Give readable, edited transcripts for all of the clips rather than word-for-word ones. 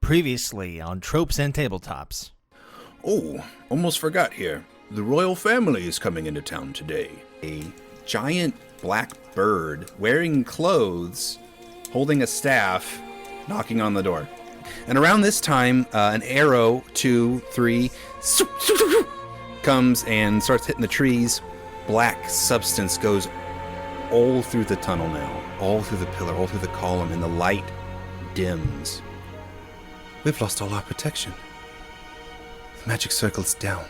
Previously on Tropes and Tabletops. Oh, almost forgot here. The royal family is coming into town today. A giant black bird wearing clothes, holding a staff, knocking on the door. And around this time, an arrow, 2, 3, comes and starts hitting the trees. Black substance goes all through the tunnel now, all through the pillar, all through the column, and the light dims. We've lost all our protection. The magic circle's down.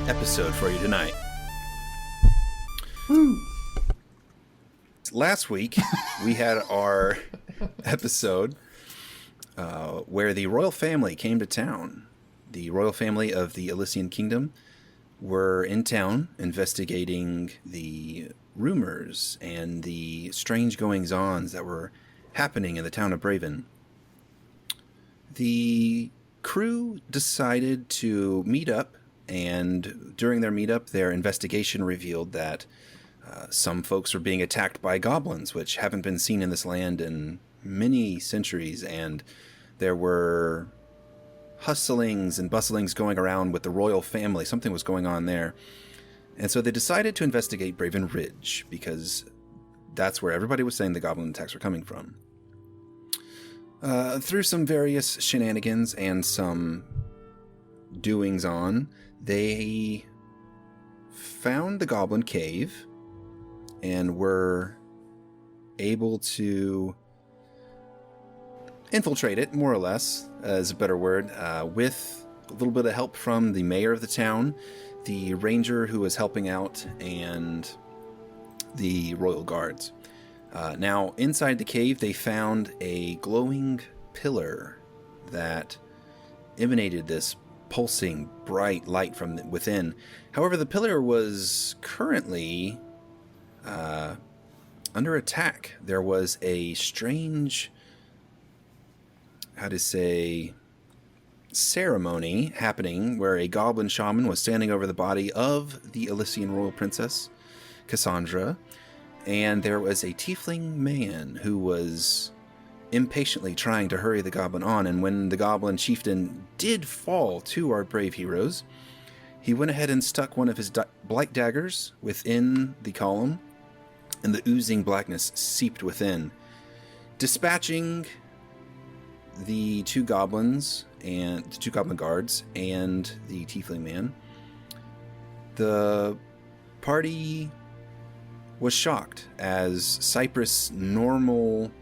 Episode for you tonight. Woo. Last week we had our episode where the royal family came to town. The royal family of the Elysian Kingdom were in town investigating the rumors and the strange goings-ons that were happening in the town of Braven. The crew decided to meet up, and during their meetup, their investigation revealed that some folks were being attacked by goblins, which haven't been seen in this land in many centuries, and there were hustlings and bustlings going around with the royal family. Something was going on there. And so they decided to investigate Braven Ridge, because that's where everybody was saying the goblin attacks were coming from. Through some various shenanigans and some doings on, they found the goblin cave and were able to infiltrate it, more or less, is a better word, with a little bit of help from the mayor of the town, the ranger who was helping out, and the royal guards. Now, inside the cave, they found a glowing pillar that emanated this pulsing bright light from within. However, the pillar was currently under attack. There was a strange, ceremony happening where a goblin shaman was standing over the body of the Elysian royal princess, Cassandra, and there was a tiefling man who was impatiently trying to hurry the goblin on, and when the goblin chieftain did fall to our brave heroes, he went ahead and stuck one of his blight daggers within the column, and the oozing blackness seeped within, dispatching the two goblins and the two goblin guards and the tiefling man. The party was shocked as Cypress' normal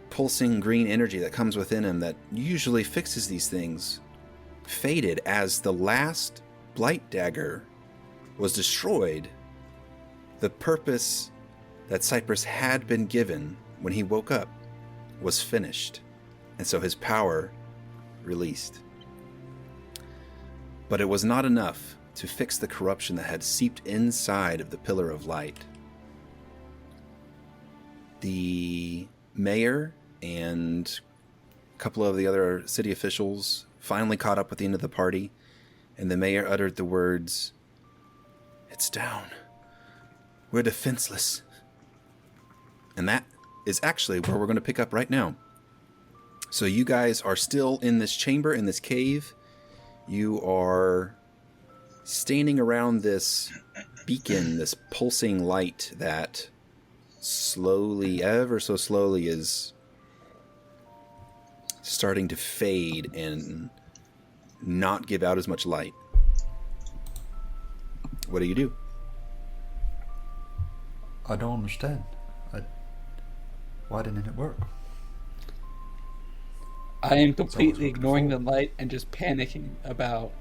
pulsing green energy that comes within him that usually fixes these things faded as the last blight dagger was destroyed. The purpose that Cypress had been given when he woke up was finished, and so his power released. But it was not enough to fix the corruption that had seeped inside of the Pillar of Light. The mayor and a couple of the other city officials finally caught up with the end of the party, and the mayor uttered the words, "It's down. We're defenseless." And that is actually where we're going to pick up right now. So you guys are still in this chamber, in this cave. You are standing around this beacon, this pulsing light that slowly, ever so slowly, is starting to fade and not give out as much light. What do you do? I don't understand. Why didn't it work? I am completely ignoring the light and just panicking about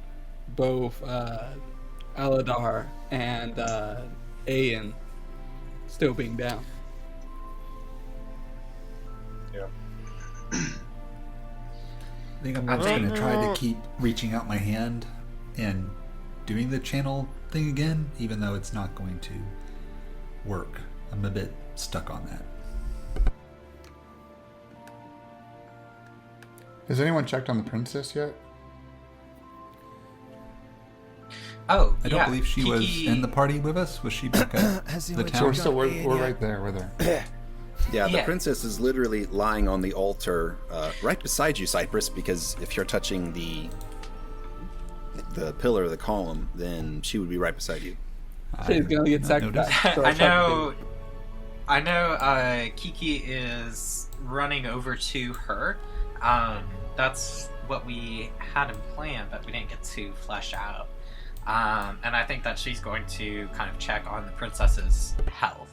both Aladar and Ayan still being down. Yeah. I think I'm just going to try to keep reaching out my hand and doing the channel thing again, even though it's not going to work. I'm a bit stuck on that. Has anyone checked on the princess yet? Oh, I don't believe she was in the party with us. Was she back at the town? So we're right there. We're there. Yeah, the Yeah. princess is literally lying on the altar right beside you, Cypress, because if you're touching the pillar of the column, then she would be right beside you. She's gonna get sacrificed. So I know Kiki is running over to her. That's what we had in plan, but we didn't get to flesh out. And I think that she's going to kind of check on the princess's health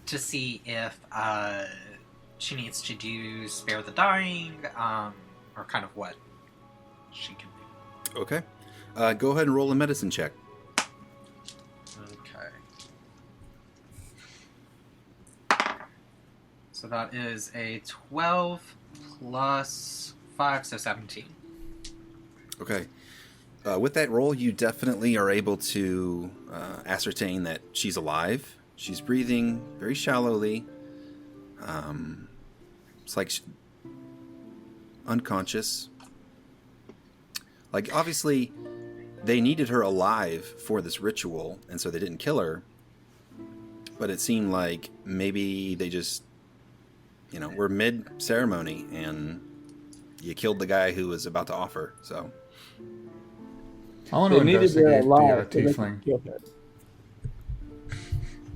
to see if she needs to do spare the dying, or kind of what she can do. Okay. Go ahead and roll a medicine check. Okay. So that is a 12 plus 5, so 17. Okay. With that roll, you definitely are able to ascertain that she's alive. She's breathing very shallowly. It's like unconscious. Like, obviously, they needed her alive for this ritual, and so they didn't kill her. But it seemed like maybe they just, were mid-ceremony, and you killed the guy who was about to offer, so... I want to investigate the tiefling.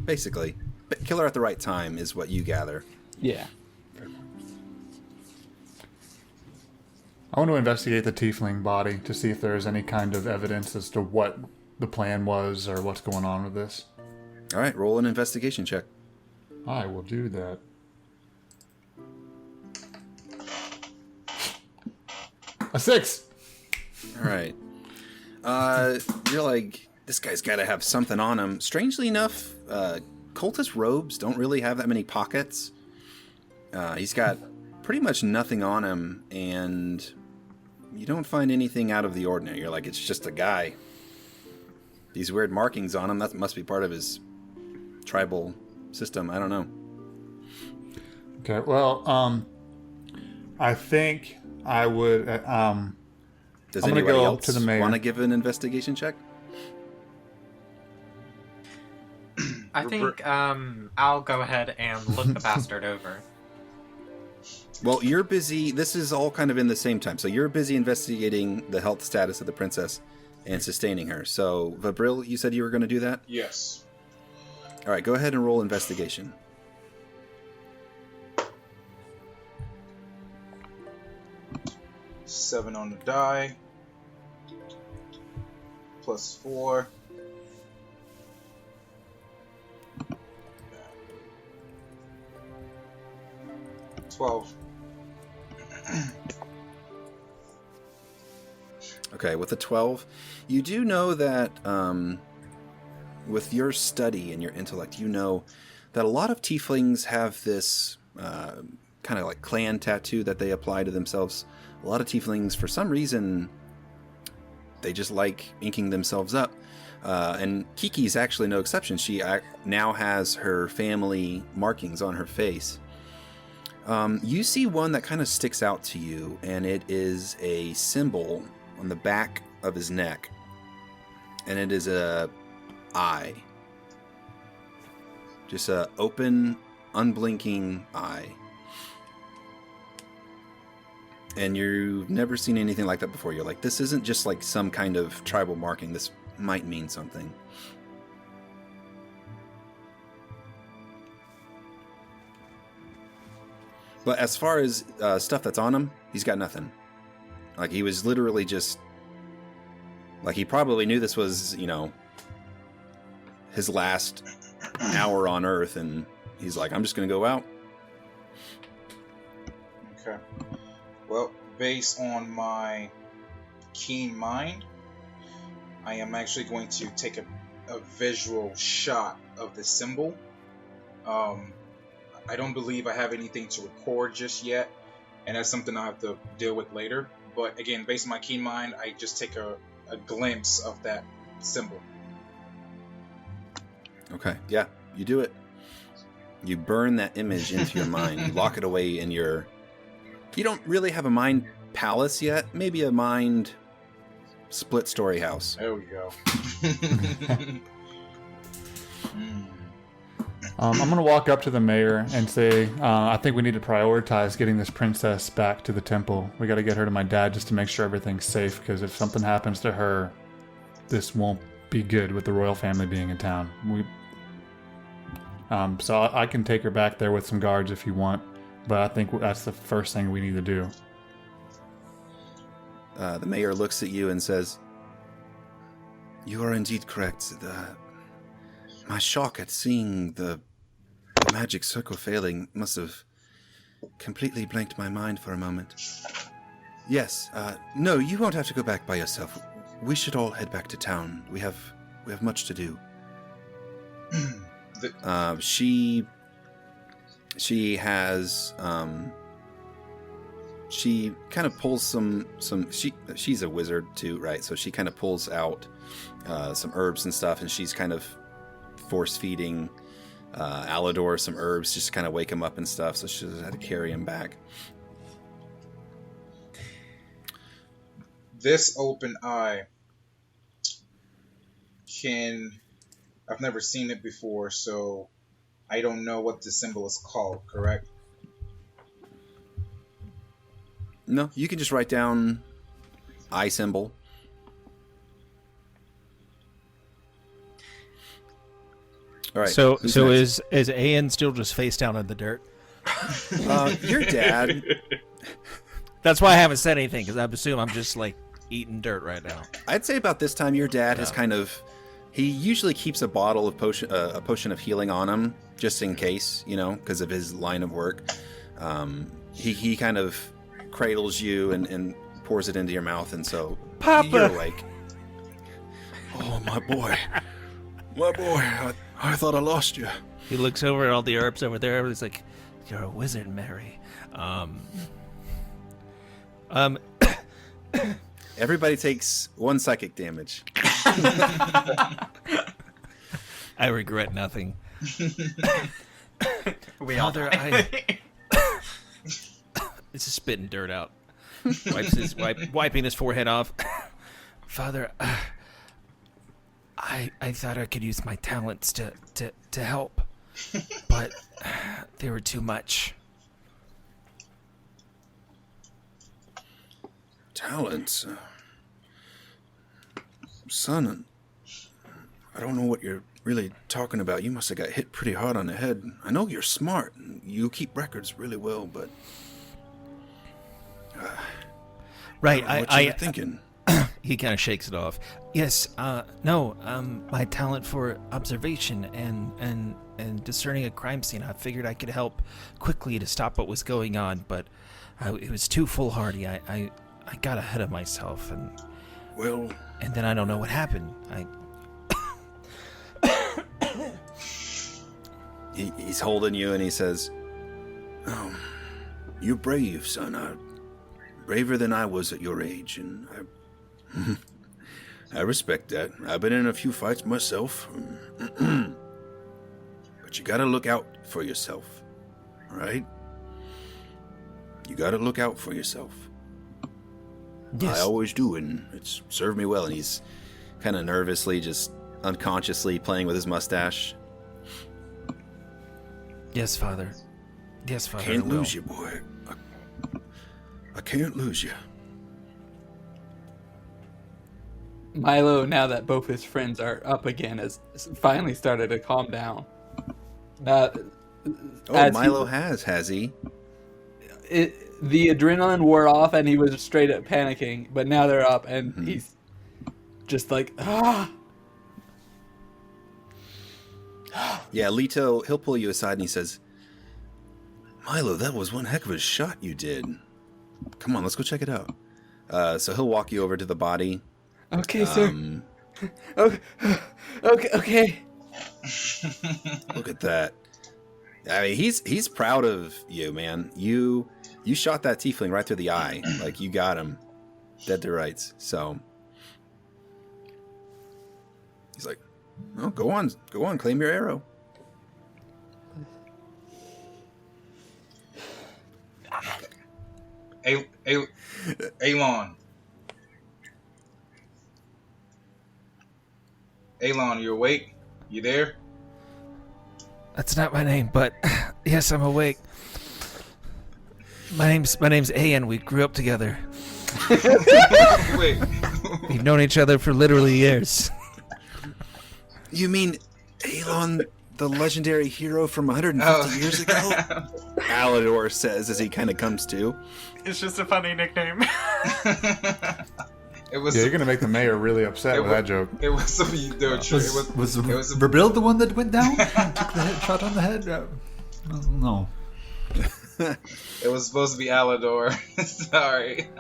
Basically. But kill her at the right time is what you gather. Yeah. I want to investigate the tiefling body to see if there is any kind of evidence as to what the plan was or what's going on with this. All right, roll an investigation check. I will do that. A 6! All right. You're like, this guy's got to have something on him. Strangely enough, cultist robes don't really have that many pockets. He's got pretty much nothing on him, and you don't find anything out of the ordinary. You're like, it's just a guy. These weird markings on him, that must be part of his tribal system. I don't know. Okay, well, I think I would... Does I'm gonna anybody go else up to the mayor. want to give an investigation check? I think I'll go ahead and look the bastard over. Well, you're busy. This is all kind of in the same time. So you're busy investigating the health status of the princess and sustaining her. So, Vabril, you said you were going to do that? Yes. All right, go ahead and roll investigation. Seven on the die. Plus 4. $12. Okay, with a 12, you do know that with your study and your intellect, you know that a lot of tieflings have this kind of like clan tattoo that they apply to themselves. A lot of tieflings, for some reason, they just like inking themselves up. And Kiki's actually no exception. She now has her family markings on her face. You see one that kind of sticks out to you, and it is a symbol on the back of his neck. And it is a eye. Just a open, unblinking eye. And you've never seen anything like that before. You're like, this isn't just like some kind of tribal marking. This might mean something. But as far as stuff that's on him, he's got nothing. Like, he was literally just... Like, he probably knew this was, his last hour on Earth, and he's like, I'm just going to go out. Okay. Well, based on my keen mind, I am actually going to take a visual shot of the symbol. I don't believe I have anything to record just yet, and that's something I'll have to deal with later. But again, based on my keen mind, I just take a glimpse of that symbol. Okay, yeah, you do it. You burn that image into your mind. You lock it away in your... You don't really have a mind palace yet. Maybe a mind split-story house. There we go. I'm going to walk up to the mayor and say, I think we need to prioritize getting this princess back to the temple. We got to get her to my dad just to make sure everything's safe, because if something happens to her, this won't be good with the royal family being in town. So I can take her back there with some guards if you want, but I think that's the first thing we need to do. The mayor looks at you and says, "You are indeed correct. My shock at seeing the magic circle failing must have completely blanked my mind for a moment. Yes, no, you won't have to go back by yourself. We should all head back to town. We have much to do." She has she kind of pulls some she's a wizard too, right? So she kind of pulls out some herbs and stuff, and she's kind of force feeding Alador some herbs just to kind of wake him up and stuff, so she had to carry him back. This open eye I've never seen it before, so I don't know what the symbol is called, correct? No, you can just write down eye symbol. All right. So who's is next? Ayan still just face down in the dirt? Your dad. That's why I haven't said anything, because I assume I'm just like eating dirt right now. I'd say about this time your dad has kind of... He usually keeps a bottle of a potion of healing on him, just in case, because of his line of work. He kind of cradles you and pours it into your mouth, and so Papa! You're awake. Oh, my boy. My boy, I thought I lost you. He looks over at all the herbs over there. He's like, "You're a wizard, Mary." Everybody takes 1 psychic damage. I regret nothing. We all Father, die. This is spitting dirt out. Wiping his forehead off. Father, I thought I could use my talents to help, but they were too much. Talents? Son, I don't know what you're really talking about. You must have got hit pretty hard on the head. I know you're smart, and you keep records really well, but... Right, what you were thinking. He kind of shakes it off. Yes, my talent for observation and discerning a crime scene. I figured I could help quickly to stop what was going on, but it was too foolhardy. I got ahead of myself, and then I don't know what happened. He's holding you, and he says, "You're brave, son. Braver than I was at your age, and I respect that. I've been in a few fights myself. But you gotta look out for yourself, all right? You gotta look out for yourself." Yes. I always do, and it's served me well. And he's kind of nervously, just unconsciously playing with his mustache. Yes, Father. Yes, Father. Can't lose you, boy. I can't lose you. Milo, now that both his friends are up again, has finally started to calm down. Milo has he? The adrenaline wore off and he was straight up panicking, but now they're up and he's just like, Yeah, Leto, he'll pull you aside and he says, "Milo, that was one heck of a shot you did. Come on, let's go check it out." So he'll walk you over to the body. "Okay, sir." Okay. Look at that. I mean, he's proud of you, man. You shot that tiefling right through the eye. Like, you got him dead to rights. So he's like, "Oh, go on, claim your arrow." Alon. Alon, you awake? You there? That's not my name, but yes, I'm awake. My name's Ayan. We grew up together. Wait. We've known each other for literally years. You mean Alon, the legendary hero from 150 years ago? Alador says as he kind of comes to. It's just a funny nickname. It was. Yeah, you're gonna make the mayor really upset with that joke. It was some. No, true. Was It was. Rebuild the one that went down? Took the shot on the head? No. It was supposed to be Alador. Sorry.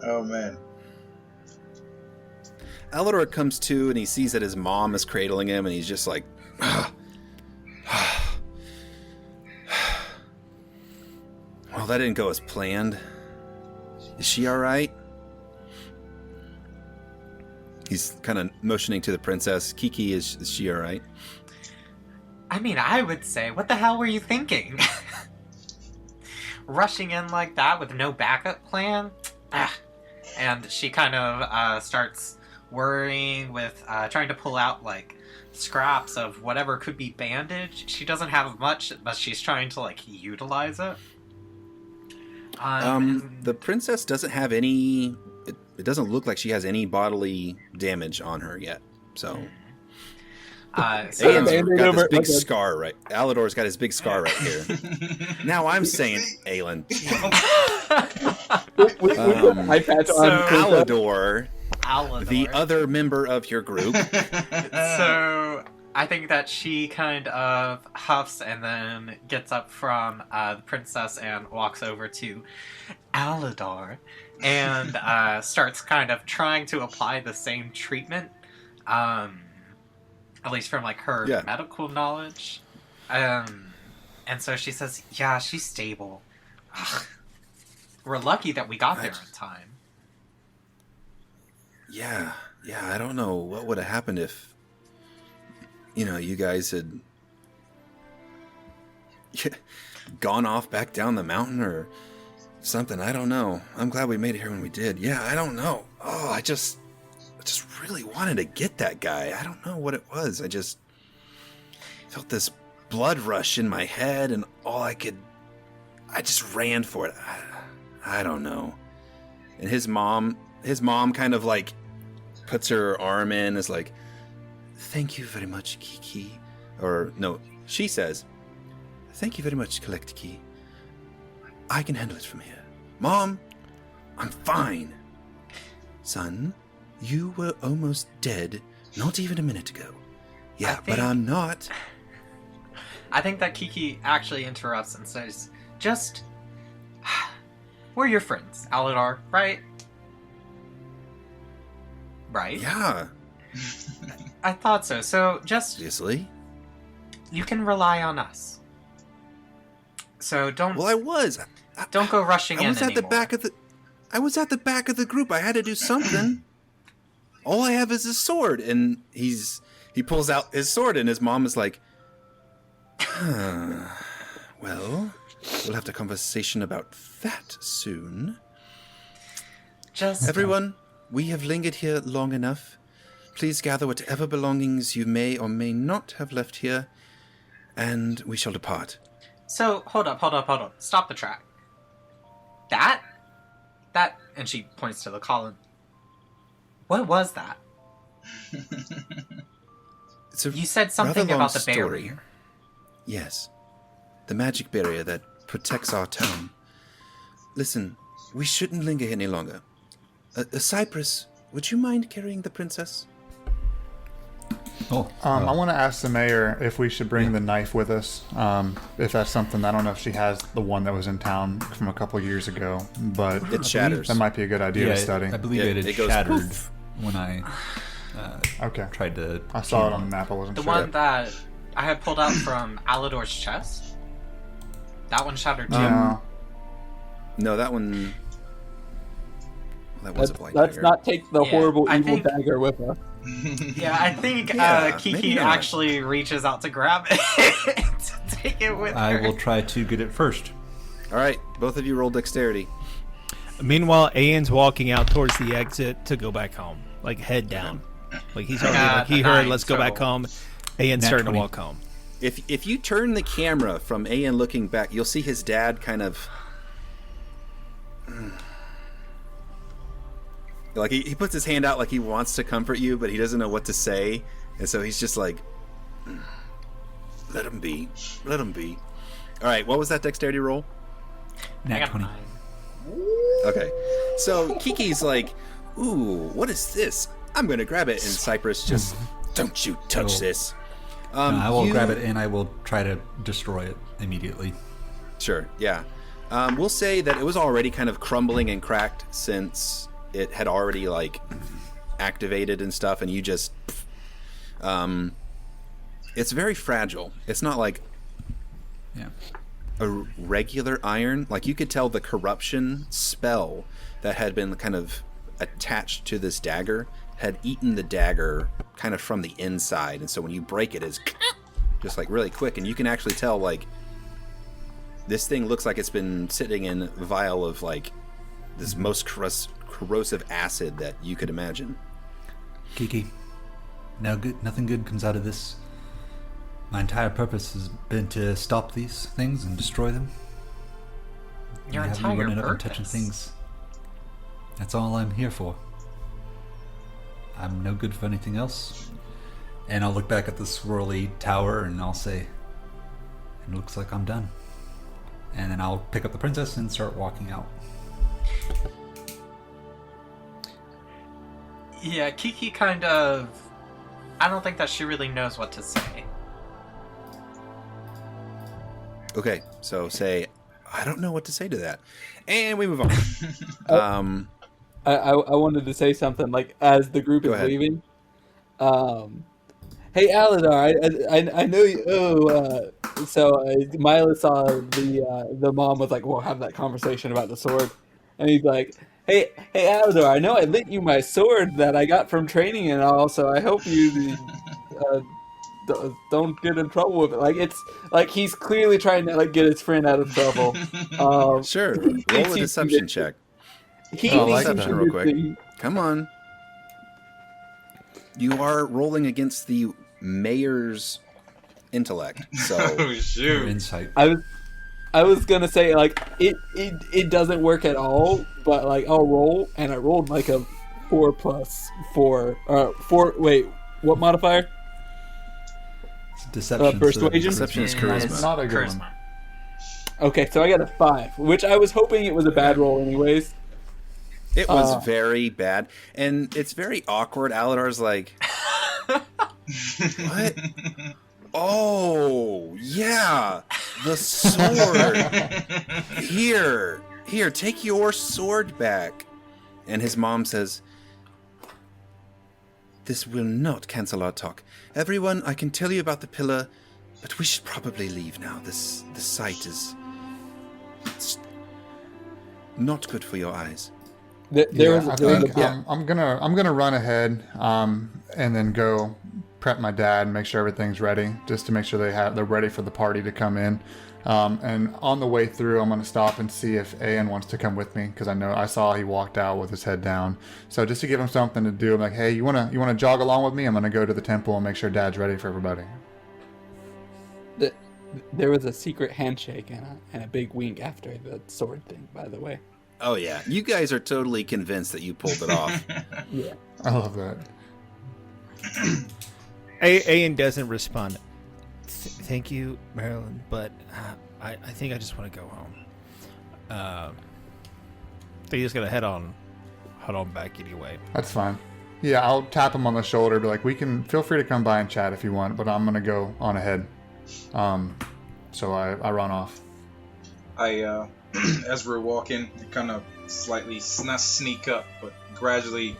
Oh man. Alador comes to and he sees that his mom is cradling him and he's just like, well, that didn't go as planned. Is she all right? He's kind of motioning to the princess. Kiki, is she all right? I mean, I would say, what the hell were you thinking? Rushing in like that with no backup plan? Ah. And she kind of starts worrying with trying to pull out like scraps of whatever could be bandage. She doesn't have much, but she's trying to like utilize it. The princess doesn't have any. It doesn't look like she has any bodily damage on her yet. So, Alan's got this big scar right. Alador's got his big scar right here. Now I'm saying Alan. Alador, the other member of your group. So I think that she kind of huffs and then gets up from the princess and walks over to Alador and starts kind of trying to apply the same treatment, at least from like her medical knowledge. And so she says, "Yeah, she's stable. Ugh. We're lucky that we got there in time." Yeah, I don't know what would have happened if, you guys had gone off back down the mountain or something. I don't know. I'm glad we made it here when we did. Yeah, I don't know. Oh, I just really wanted to get that guy. I don't know what it was. I just felt this blood rush in my head and I just ran for it. I don't know. And his mom kind of like puts her arm in, is like, "Thank you very much, Kiki." Or no, she says, "Thank you very much, Kalektiki. I can handle it from here. Mom, I'm fine. Son, you were almost dead not even a minute ago. Yeah, but I'm not." I think that Kiki actually interrupts and says, we're your friends, Aladar, right? Right? Yeah. I thought so. So Obviously. You can rely on us. So don't. Well, I was. Don't go rushing in anymore. I was at the back of the group. I had to do something. All I have is a sword, and he pulls out his sword, and his mom is like, "Well, we'll have a conversation about that soon." Everyone, we have lingered here long enough. Please gather whatever belongings you may or may not have left here, and we shall depart. So, hold up. Stop the track. That, and she points to the column. What was that? You said something about the barrier. Yes. The magic barrier that protects our town. Listen, we shouldn't linger here any longer. Cypress, would you mind carrying the princess? I want to ask the mayor if we should bring the knife with us. If that's something, I don't know if she has the one that was in town from a couple of years ago, but it shatters. That might be a good idea to study. I believe it goes shattered poof. when I Okay. tried to. I saw it channel on the map. I wasn't The sure. one that I had pulled out from Alador's chest. That one shattered too. No, that one. That was a blight Let's dagger. not take the Yeah, horrible I evil think- dagger with us. Yeah, I think Yeah, Kiki maybe not. actually reaches out to grab it to take it with I her. will try to get it first. All right, both of you roll dexterity. Meanwhile, Ian's walking out towards the exit to go back home, like head down. Like he's already got like he a heard, 9 let's go back total. home. Ian's Nat starting 20. to walk home. If you turn the camera from Ayan looking back, you'll see his dad kind of like he puts his hand out like he wants to comfort you, but he doesn't know what to say, and so he's just like, let him be. All right, what was that dexterity roll? I Nat got 20. 9. Okay, so Kiki's like, ooh, what is this? I'm gonna grab it, and Cypress just, don't you touch Oh. this. I will you- grab it and I will try to destroy it immediately. Sure, yeah. We'll say that it was already kind of crumbling and cracked since it had already like activated and stuff, and you just it's very fragile. It's not like Yeah. a regular iron. Like you could tell the corruption spell that had been kind of attached to this dagger had eaten the dagger kind of from the inside, and so when you break it, it's just like really quick, and you can actually tell like this thing looks like it's been sitting in a vial of like this most corrosive acid that you could imagine. Kiki, nothing good comes out of this. My entire purpose has been to stop these things and destroy them. Your You have me entire running up and touching purpose? things. That's all I'm here for. I'm no good for anything else. And I'll look back at the swirly tower and I'll say, it looks like I'm done. And then I'll pick up the princess and start walking out. Yeah, Kiki kind of... I don't think that she really knows what to say. Okay, so say, I don't know what to say to that. And we move on. I wanted to say something like as the group Go is ahead. leaving. Hey Aladar, I know you. Mila saw the mom was like, "We'll have that conversation about the sword," and he's like, "Hey Aladar, I know I lent you my sword that I got from training and all, so I hope you don't get in trouble with it." Like it's like he's clearly trying to like get his friend out of trouble. Sure, roll a deception check. He Oh, I like thinks that. Real he's quick. the- Come on. You are rolling against the mayor's intellect, so Oh Your shoot! insight. I was gonna say like it doesn't work at all, but like I'll roll, and I rolled like a 4+4. 4. Wait, what modifier? Deception. Persuasion? Deception is Yeah, charisma. It's not a good Charisma. one. Okay, so I got a 5, which I was hoping it was a bad roll anyways. it was very bad, and it's very awkward. Aladar's like, what? Oh, yeah, the sword. Here, take your sword back. And his mom says, this will not cancel our talk. Everyone, I can tell you about the pillar, but we should probably leave now. The sight is it's not good for your eyes. There was I there was think a I'm gonna run ahead and then go prep my dad and make sure everything's ready, just to make sure they're ready for the party to come in. And on the way through, I'm gonna stop and see if Ayan wants to come with me, because I saw he walked out with his head down. So just to give him something to do, I'm like, hey, you wanna jog along with me? I'm gonna go to the temple and make sure Dad's ready for everybody. there was a secret handshake and a big wink after the sword thing, by the way. Oh yeah, you guys are totally convinced that you pulled it off. Yeah. I love that. Ian doesn't respond. Thank you, Marilyn, but I think I just want to go home. They just gotta head on back anyway. That's fine. Yeah, I'll tap him on the shoulder, be like, feel free to come by and chat if you want, but I'm gonna go on ahead. So I run off. I as we're walking, kind of slightly not sneak up, but gradually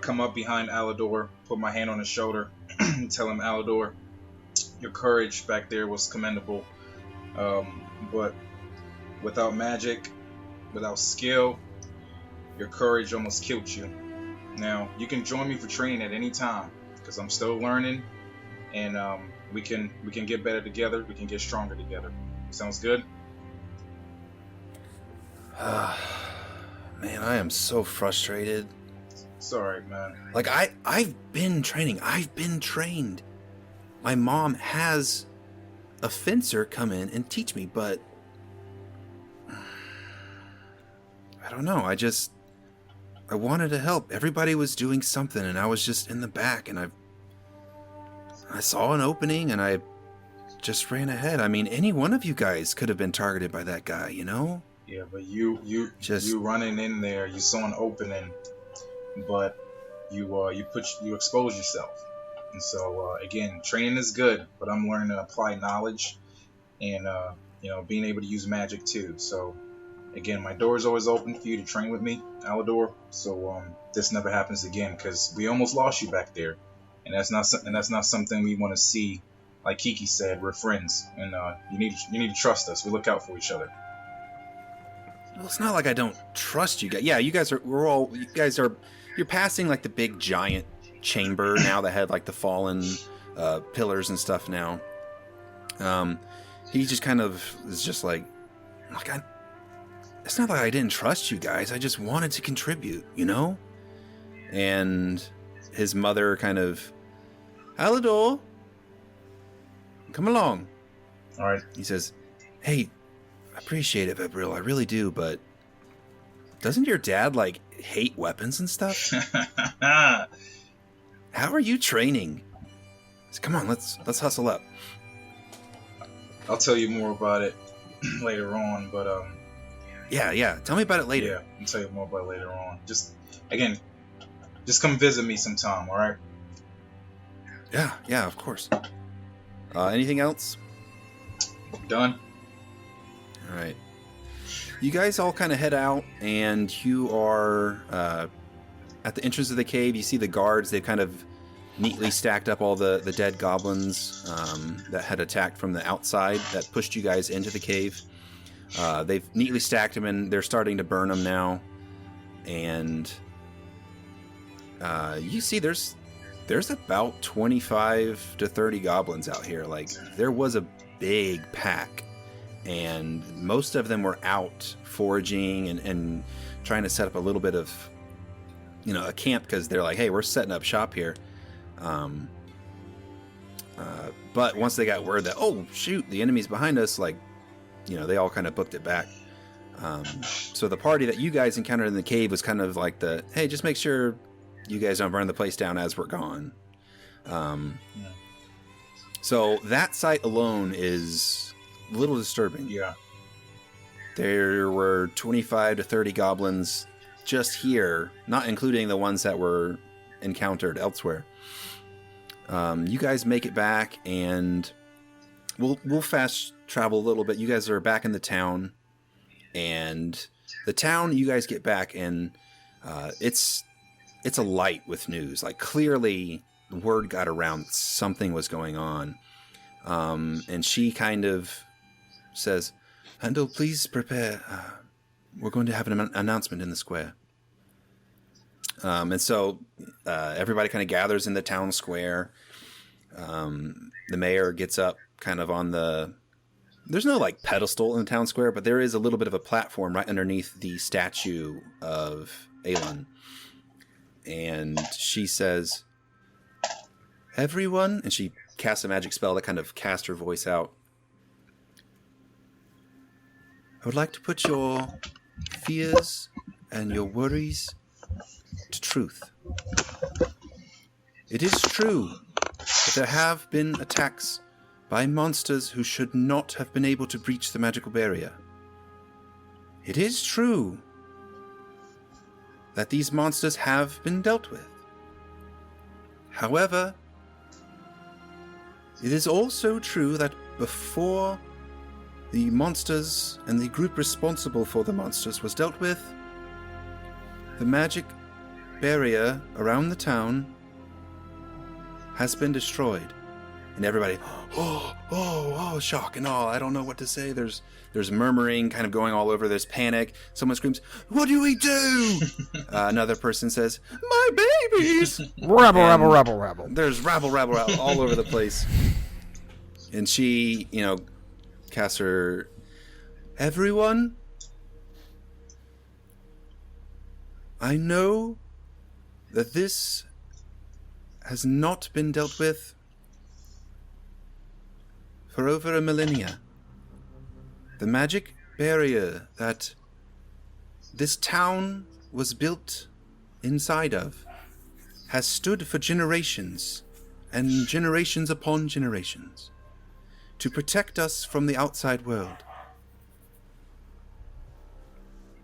come up behind Alador, put my hand on his shoulder, and tell him, Alador, your courage back there was commendable, but without magic, without skill, your courage almost killed you. Now, you can join me for training at any time, because I'm still learning, and we can get better together, we can get stronger together. Sounds good? Man, I am so frustrated. Sorry, man. Like, I've been training. I've been trained. My mom has a fencer come in and teach me, but I don't know. I wanted to help. Everybody was doing something, and I was just in the back, and I saw an opening, and I just ran ahead. I mean, any one of you guys could have been targeted by that guy, you know? Yeah, but you running in there, you saw an opening, but you expose yourself. And so again, training is good, but I'm learning to apply knowledge and being able to use magic too. So again, my door is always open for you to train with me, Alador. So this never happens again, because we almost lost you back there, and that's not something we want to see. Like Kiki said, we're friends, and you need to trust us. We look out for each other. Well, it's not like I don't trust you guys. Yeah, you're passing like the big giant chamber now that had like the fallen pillars and stuff now. He just kind of is just like it's not like I didn't trust you guys. I just wanted to contribute, you know? And his mother kind of, Alador, come along. All right. He says, hey, I appreciate it, Vabril. I really do, but doesn't your dad, like, hate weapons and stuff? How are you training? He says, come on, let's hustle up. I'll tell you more about it later on, but Yeah. Tell me about it later. Yeah, I'll tell you more about it later on. Just come visit me sometime, all right? Yeah, of course. Anything else? Done. All right. You guys all kind of head out, and you are at the entrance of the cave. You see the guards. They've kind of neatly stacked up all the dead goblins that had attacked from the outside that pushed you guys into the cave. They've neatly stacked them, and they're starting to burn them now. And you see there's about 25 to 30 goblins out here. Like, there was a big pack, and most of them were out foraging and trying to set up a little bit of, a camp, because they're like, hey, we're setting up shop here. But once they got word that, oh, shoot, the enemy's behind us, like, they all kind of booked it back. So the party that you guys encountered in the cave was kind of like hey, just make sure you guys don't burn the place down as we're gone. So that sight alone is a little disturbing. Yeah. There were 25 to 30 goblins just here, not including the ones that were encountered elsewhere. You guys make it back, and we'll fast travel a little bit. You guys are back in the town, and the town, you guys get back, and it's alight with news. Like, clearly the word got around that something was going on. And she kind of says, Handel, please prepare. We're going to have an announcement in the square. And so everybody kind of gathers in the town square. The mayor gets up kind of on there's no like pedestal in the town square, but there is a little bit of a platform right underneath the statue of Aelon. And she says, everyone, and she casts a magic spell that kind of casts her voice out. I would like to put your fears and your worries to truth. It is true that there have been attacks by monsters who should not have been able to breach the magical barrier. It is true that these monsters have been dealt with. However, it is also true that before the monsters and the group responsible for the monsters was dealt with, the magic barrier around the town has been destroyed. And everybody, shock and awe. I don't know what to say. There's murmuring kind of going all over. There's panic. Someone screams, "What do we do?" Another person says, "My babies!" Rabble. There's rabble all over the place. And she, casts her, "Everyone, I know that this has not been dealt with for over a millennia. The magic barrier that this town was built inside of has stood for generations and generations upon generations to protect us from the outside world."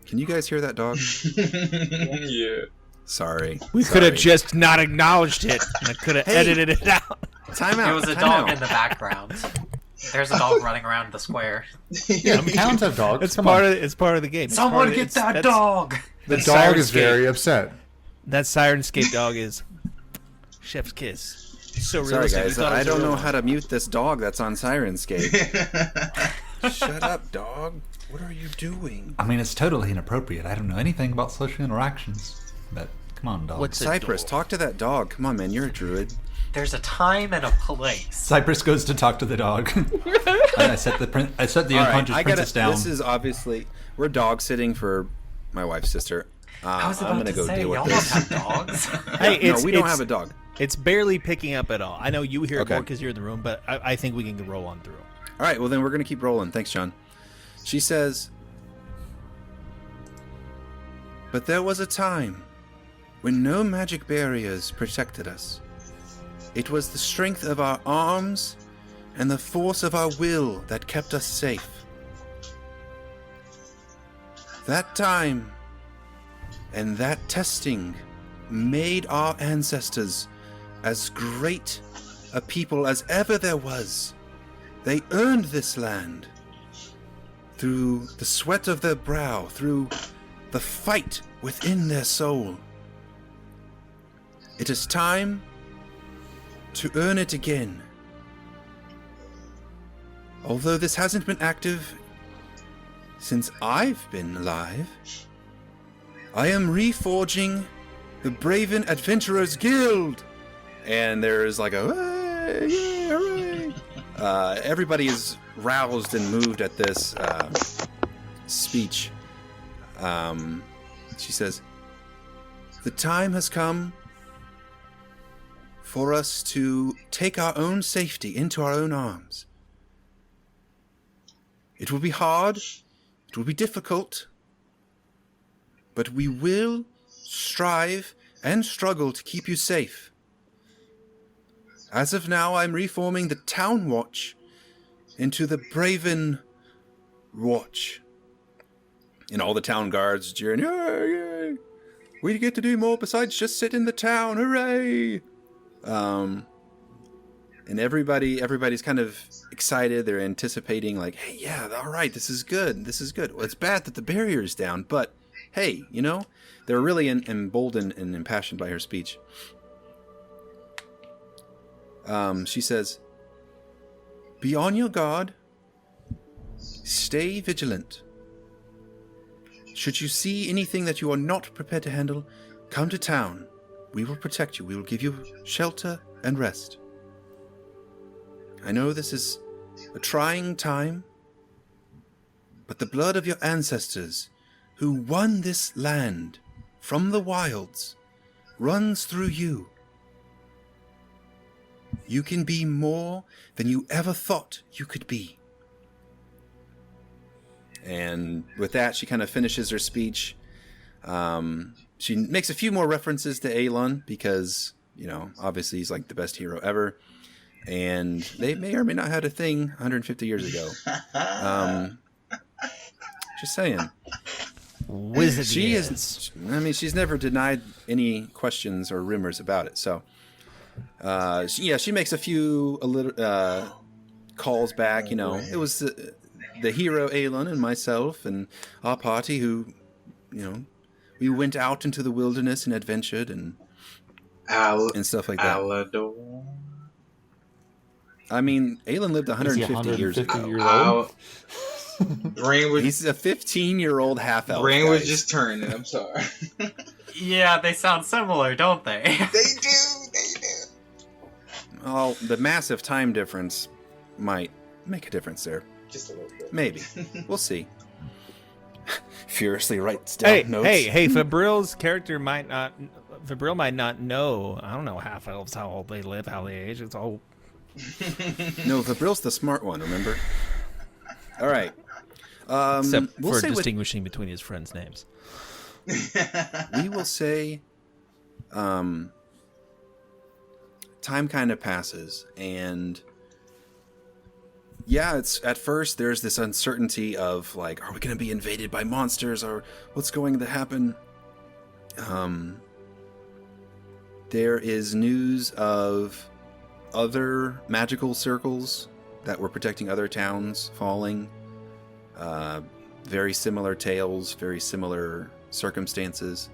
Can you guys hear that dog? Yeah. Sorry. We could have just not acknowledged it. I could have edited it out. Time out. There was a dog in the background. There's a dog running around the square. Yeah, towns have dogs. It's part of the game. Someone get that dog! The dog is very upset. That Sirenscape dog is chef's kiss. So Sorry, realistic. guys. I don't know how to mute this dog that's on Sirenscape. Shut up, dog. What are you doing? I mean, it's totally inappropriate. I don't know anything about social interactions. But come on, dog. What's Cypress, talk to that dog. Come on, man. You're a druid. There's a time and a place. Cypress goes to talk to the dog. I set the unconscious princess down. This is obviously... We're dog sitting for my wife's sister. I was I'm about going to to go say, deal with y'all don't this. have dogs. Hey, No, we don't have a dog. It's barely picking up at all. I know you hear it Okay. more because you're in the room, but I think we can roll on through. All right, well, then we're going to keep rolling. Thanks, John. She says, "But there was a time when no magic barriers protected us. It was the strength of our arms and the force of our will that kept us safe. That time and that testing made our ancestors as great a people as ever there was. They earned this land through the sweat of their brow, through the fight within their soul. It is time to earn it again. Although this hasn't been active since I've been alive, I am reforging the Braven Adventurers Guild." And there's like a, "Hey, yeah, hooray!" Everybody is roused and moved at this speech. She says, "The time has come for us to take our own safety into our own arms. It will be hard, it will be difficult, but we will strive and struggle to keep you safe. As of now, I'm reforming the Town Watch into the Braven Watch." And all the town guards cheering, "Yay, yay! We get to do more besides just sit in the town, hooray!" And everybody's kind of excited. They're anticipating, like, "Hey, yeah, all right, this is good. Well, it's bad that the barrier is down, but hey, they're really emboldened and impassioned by her speech. She says, "Be on your guard. Stay vigilant. Should you see anything that you are not prepared to handle, come to town. We will protect you. We will give you shelter and rest. I know this is a trying time, but the blood of your ancestors who won this land from the wilds runs through you. You can be more than you ever thought you could be." And with that, she kind of finishes her speech. She makes a few more references to Aelon because, obviously he's like the best hero ever. And they may or may not have had a thing 150 years ago. Just saying. Wizard She is. I mean, she's never denied any questions or rumors about it. So, she makes a few calls back. It was the hero Aelon and myself and our party who, we went out into the wilderness and adventured and stuff like that. Alador. I mean, Aelin lived 150 years ago. years old? Brain was He's a 15-year-old half-elf. brain guys. was just turning. I'm sorry. Yeah, they sound similar, don't they? They do. Well, the massive time difference might make a difference there. Just a little bit. Maybe. We'll see. Furiously writes down notes. Hey, Fabril's character might not know. I don't know half-elves, how old they live, how they age. It's all... No, Fabril's the smart one, remember? All right. Except we'll for say distinguishing between his friends' names. we will say time kind of passes, and yeah, it's at first there's this uncertainty of like, are we going to be invaded by monsters, or what's going to happen? There is news of other magical circles that were protecting other towns falling. Very similar tales, very similar circumstances.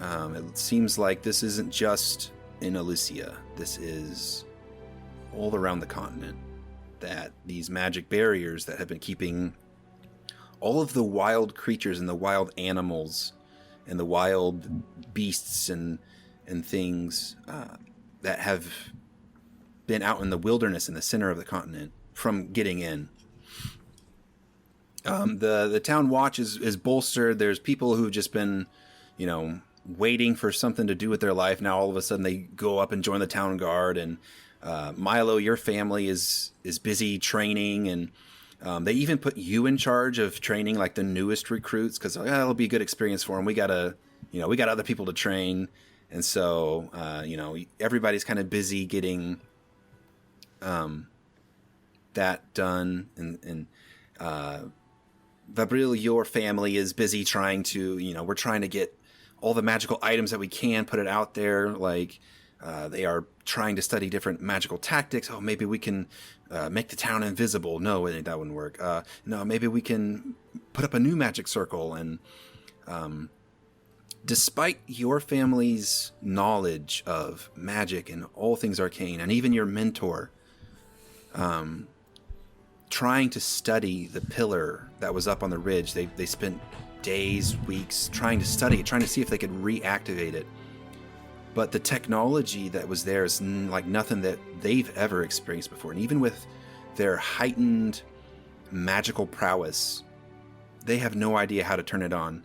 It seems like this isn't just in Elysia. This is all around the continent. That these magic barriers that have been keeping all of the wild creatures and the wild animals and the wild beasts and things that have been out in the wilderness in the center of the continent from getting in. The town watch is bolstered. There's people who've just been, waiting for something to do with their life. Now all of a sudden they go up and join the town guard. And Milo, your family is busy training, and they even put you in charge of training like the newest recruits because it'll be a good experience for them. We got other people to train, and so everybody's kind of busy getting that done, and Vabril, your family is busy trying to, we're trying to get all the magical items that we can, put it out there. Like, they are trying to study different magical tactics. Oh, maybe we can make the town invisible. No, that wouldn't work. No, maybe we can put up a new magic circle. And despite your family's knowledge of magic and all things arcane, and even your mentor, trying to study the pillar that was up on the ridge. They spent days, weeks trying to study it, trying to see if they could reactivate it. But the technology that was there is like nothing that they've ever experienced before. And even with their heightened magical prowess, they have no idea how to turn it on.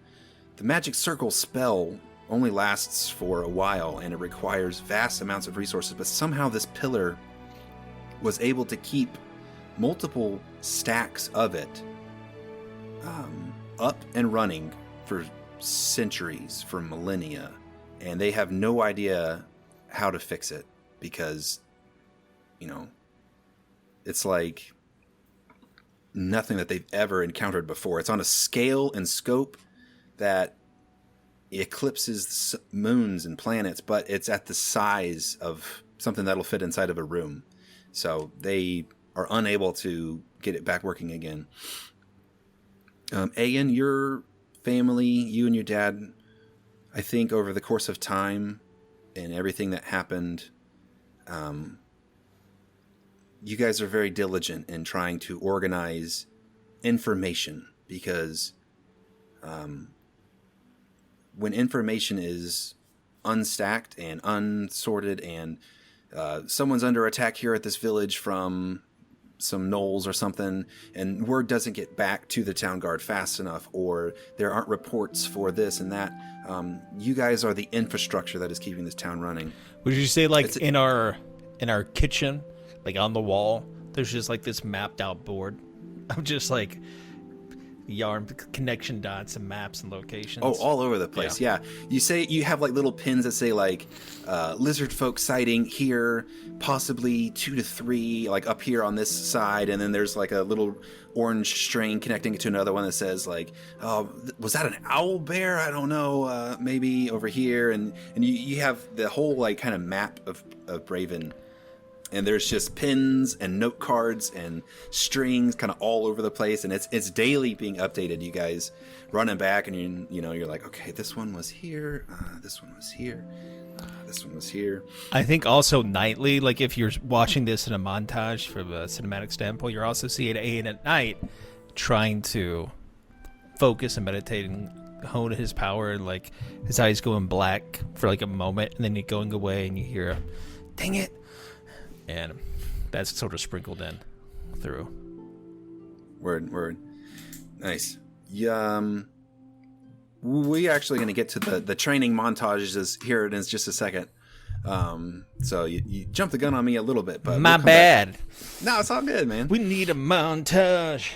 The magic circle spell only lasts for a while, and it requires vast amounts of resources, but somehow this pillar was able to keep multiple stacks of it up and running for centuries, for millennia, and they have no idea how to fix it because, it's like nothing that they've ever encountered before. It's on a scale and scope that eclipses moons and planets, but it's at the size of something that'll fit inside of a room. So they are unable to get it back working again. Ayan, your family, you and your dad, I think over the course of time and everything that happened, you guys are very diligent in trying to organize information because when information is unstacked and unsorted and someone's under attack here at this village from some gnolls or something, and word doesn't get back to the town guard fast enough, or there aren't reports for this and that, you guys are the infrastructure that is keeping this town running. Would you say like in our kitchen, like on the wall, there's just like this mapped out board of just like yarn connection dots and maps and locations? Oh, all over the place. Yeah. You say you have like little pins that say like lizard folk sighting here, possibly 2 to 3 like up here on this side, and then there's like a little orange string connecting it to another one that says like, oh, was that an owl bear? I don't know, maybe over here. And you have the whole like kind of map of Braven. and there's just pins and note cards and strings kind of all over the place, and it's daily being updated. You guys running back, and you're like, okay, this one was here, this one was here, this one was here. I think also nightly, like if you're watching this in a montage from a cinematic standpoint, you're also seeing Aiden at night trying to focus and meditate and hone his power, and like his eyes going black for like a moment, and then you're going away, and you hear a dang it, and that's sort of sprinkled in through. Word. Nice. We actually going to get to the training montages here in just a second. So you jumped the gun on me a little bit, but my bad. No, it's all good, man. We need a montage.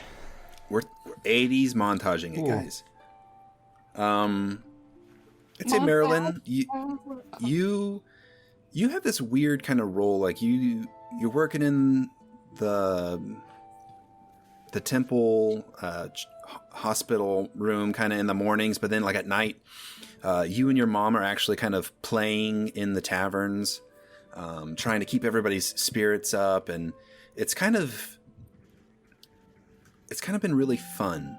We're 80s montaging it, guys. I'd say Marilyn, you have this weird kind of role, like you're working in the temple hospital room kind of in the mornings, but then like at night you and your mom are actually kind of playing in the taverns, trying to keep everybody's spirits up, and it's kind of been really fun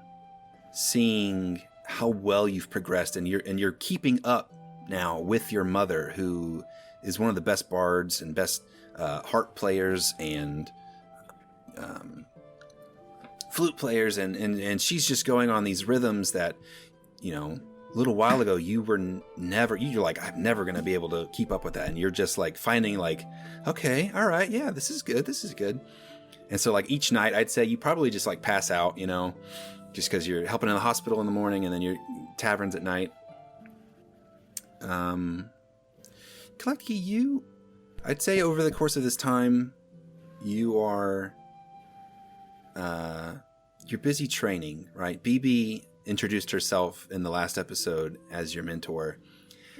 seeing how well you've progressed, and you're keeping up now with your mother, who is one of the best bards and best harp players and flute players, and she's just going on these rhythms that, a little while ago you're like, I'm never going to be able to keep up with that, and you're just like finding like, okay, all right, yeah, this is good. And so like each night I'd say you probably just like pass out, just because you're helping in the hospital in the morning and then you're taverns at night. Klecky, I'd say over the course of this time, you're busy training, right? BB introduced herself in the last episode as your mentor.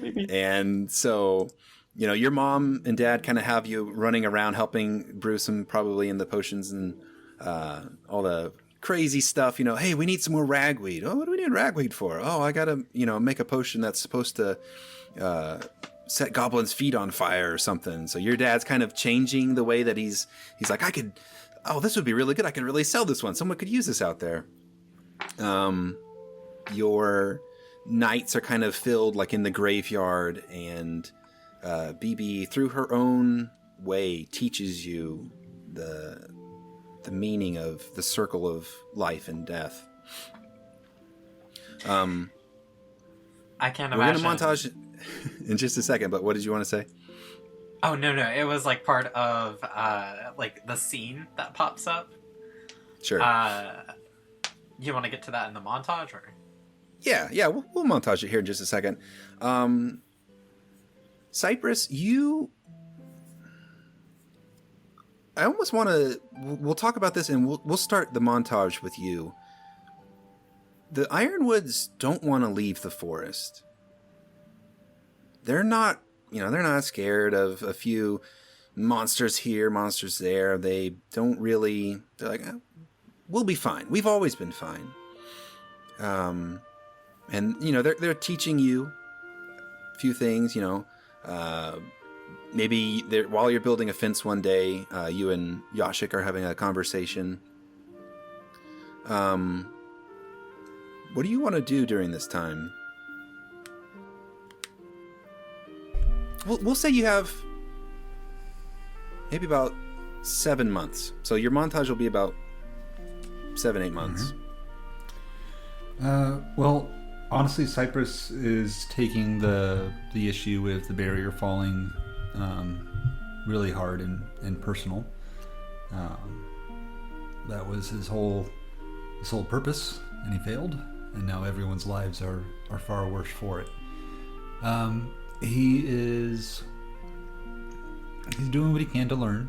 Maybe. And so, your mom and dad kind of have you running around helping brew some, probably in the potions and all the crazy stuff. Hey, we need some more ragweed. Oh, what do we need ragweed for? Oh, I gotta make a potion that's supposed to set goblins' feet on fire or something. So your dad's kind of changing the way that he's like, this would be really good, I could really sell this one, someone could use this out there. Your nights are kind of filled like in the graveyard, and BB, through her own way, teaches you the meaning of the circle of life and death. I can't imagine. We're going to montage in just a second, but what did you want to say? Oh, no. It was like part of like the scene that pops up. Sure. You want to get to that in the montage, or? Yeah, we'll montage it here in just a second. Cypress, I almost want to. We'll talk about this, and we'll start the montage with you. The Ironwoods don't want to leave the forest. They're not, they're not scared of a few monsters here, monsters there. They don't really. They're like, we'll be fine. We've always been fine. And they're teaching you a few things. Maybe while you're building a fence one day, you and Yashik are having a conversation. What do you want to do during this time? We'll say you have maybe about 7 months. So your montage will be about 7-8 months. Mm-hmm. Well, honestly, Cypress is taking the issue with the barrier falling really hard and personal. That was his whole purpose, and he failed, and now everyone's lives are far worse for it. He's doing what he can to learn,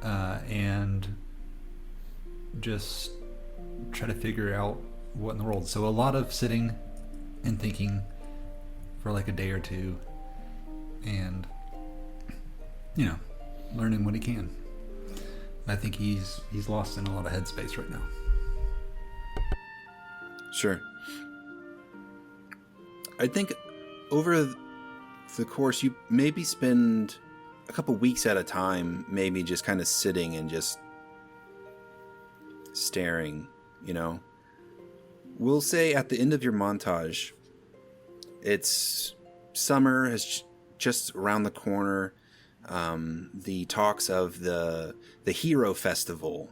and just try to figure out what in the world. So a lot of sitting and thinking for like a day or two, and learning what he can. I think he's lost in a lot of headspace right now. Sure. I think over the course, you maybe spend a couple weeks at a time, maybe just kind of sitting and just staring, you know. We'll say at the end of your montage, it's summer has just around the corner. The talks of the Hero Festival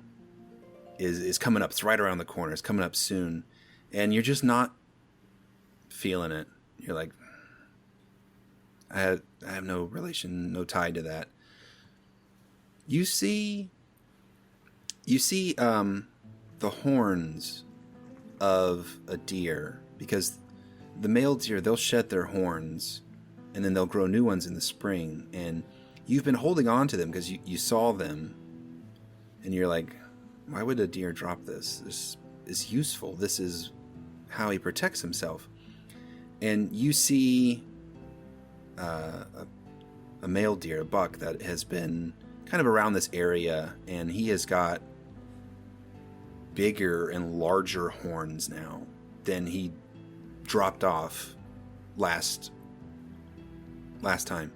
is coming up. It's right around the corner. It's coming up soon. And you're just not feeling it. You're like, I have no relation, no tie to that. You see the horns of a deer, because the male deer, they'll shed their horns and then they'll grow new ones in the spring, and you've been holding on to them because you saw them and you're like, why would a deer drop this? This is useful. This is how he protects himself. And you see a male deer, a buck, that has been kind of around this area, and he has got bigger and larger horns now than he dropped off last time.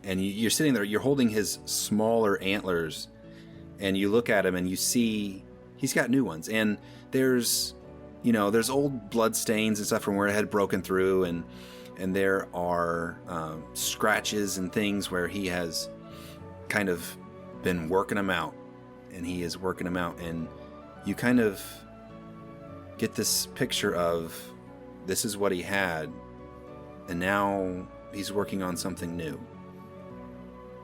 And you're sitting there, you're holding his smaller antlers, and you look at him and you see he's got new ones. And there's old blood stains and stuff from where it had broken through, and there are scratches and things where he has kind of been working them out, and he is working them out. And you kind of get this picture of this is what he had, and now he's working on something new.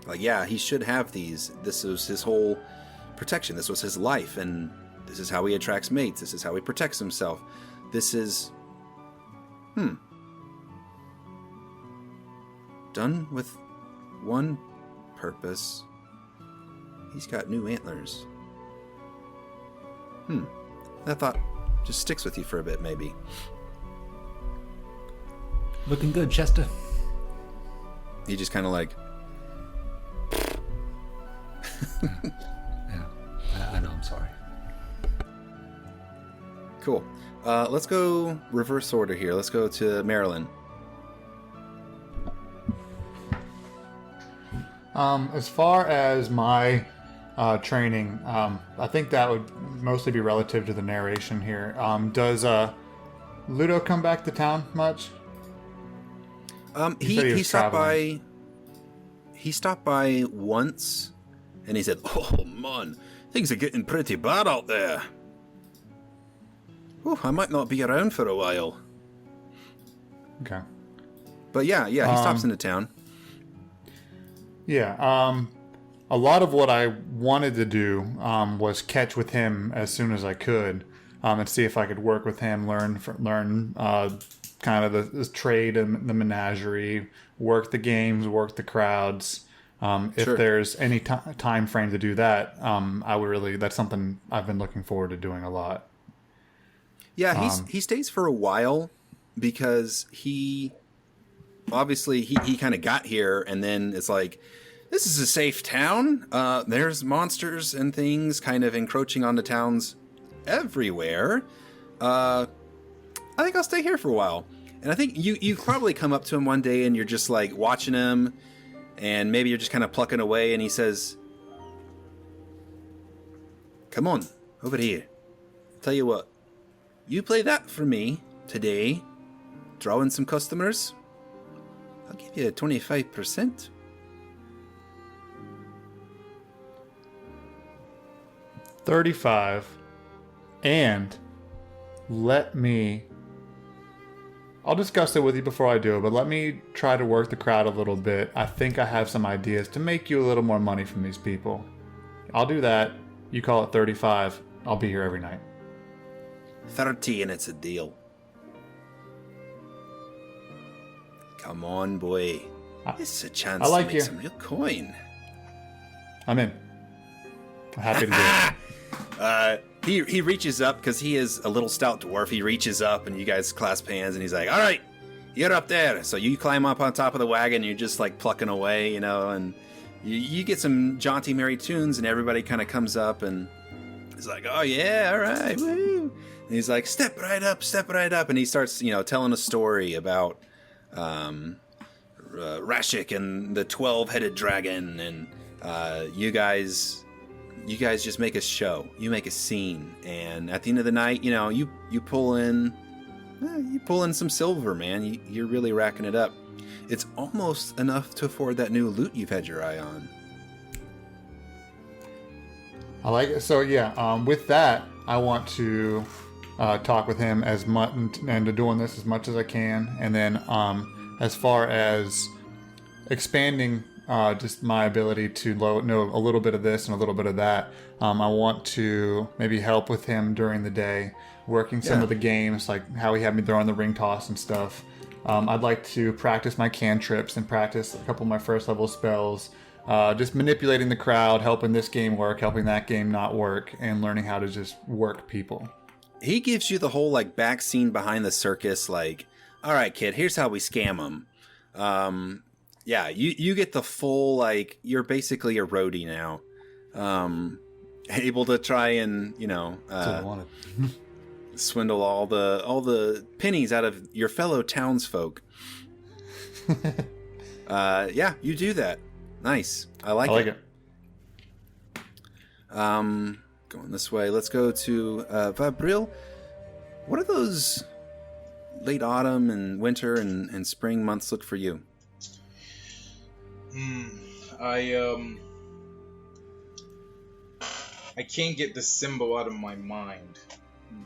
Like, yeah, he should have these. This was his whole protection. This was his life, and this is how he attracts mates. This is how he protects himself. This is... done with one purpose. He's got new antlers. That thought just sticks with you for a bit, maybe. Looking good, Chester. He just kind of like... Yeah, I know, I'm sorry. Cool. Let's go reverse order here. Let's go to Marilyn. As far as my training, I think that would mostly be relative to the narration here. Does Ludo come back to town much? He stopped by. He stopped by once, and he said, "Oh man, things are getting pretty bad out there. Oh, I might not be around for a while." Okay. But yeah, he stops into town. Yeah. A lot of what I wanted to do was catch with him as soon as I could, and see if I could work with him, learn kind of the trade and the menagerie, work the games, work the crowds. If Sure. there's any time frame to do that, that's something I've been looking forward to doing a lot. Yeah, he stays for a while because he kind of got here, and then it's like, this is a safe town. There's monsters and things kind of encroaching on the towns everywhere. I think I'll stay here for a while. And I think you probably come up to him one day and you're just like watching him, and maybe you're just kind of plucking away, and he says, "Come on, over here. Tell you what, you play that for me today, drawing some customers. I'll give you 25%. 35, and I'll discuss it with you before I do it, but let me try to work the crowd a little bit. I think I have some ideas to make you a little more money from these people. I'll do that. You call it 35. I'll be here every night. 30 and it's a deal. Come on, boy. It's a chance like to make you. some real coin." I'm in. I'm happy to do it. He reaches up, because he is a little stout dwarf. He reaches up and you guys clasp hands, and he's like, "All right, you're up there." So you climb up on top of the wagon, you're just like plucking away, and you get some jaunty merry tunes, and everybody kind of comes up and is like, "Oh yeah, all right, woo." And he's like, step right up. And he starts, telling a story about Rashik and the 12-headed dragon, and you guys just make a show. You make a scene, and at the end of the night, you pull in some silver, man. You're really racking it up. It's almost enough to afford that new loot you've had your eye on. I like it. So yeah, with that, I want to talk with him as much and doing this as much as I can, and then as far as expanding just my ability to know a little bit of this and a little bit of that, I want to maybe help with him during the day, working some of the games, like how he had me throwing the ring toss and stuff. I'd like to practice my cantrips and practice a couple of my first level spells. Just manipulating the crowd, helping this game work, helping that game not work, and learning how to just work people. He gives you the whole back scene behind the circus, all right, kid, here's how we scam them. Yeah, you get the full, you're basically a roadie now. Able to try and, swindle all the pennies out of your fellow townsfolk. Yeah, you do that. Nice. I like it. Going this way. Let's go to Vabril. What are those late autumn and winter and spring months look for you? I can't get the symbol out of my mind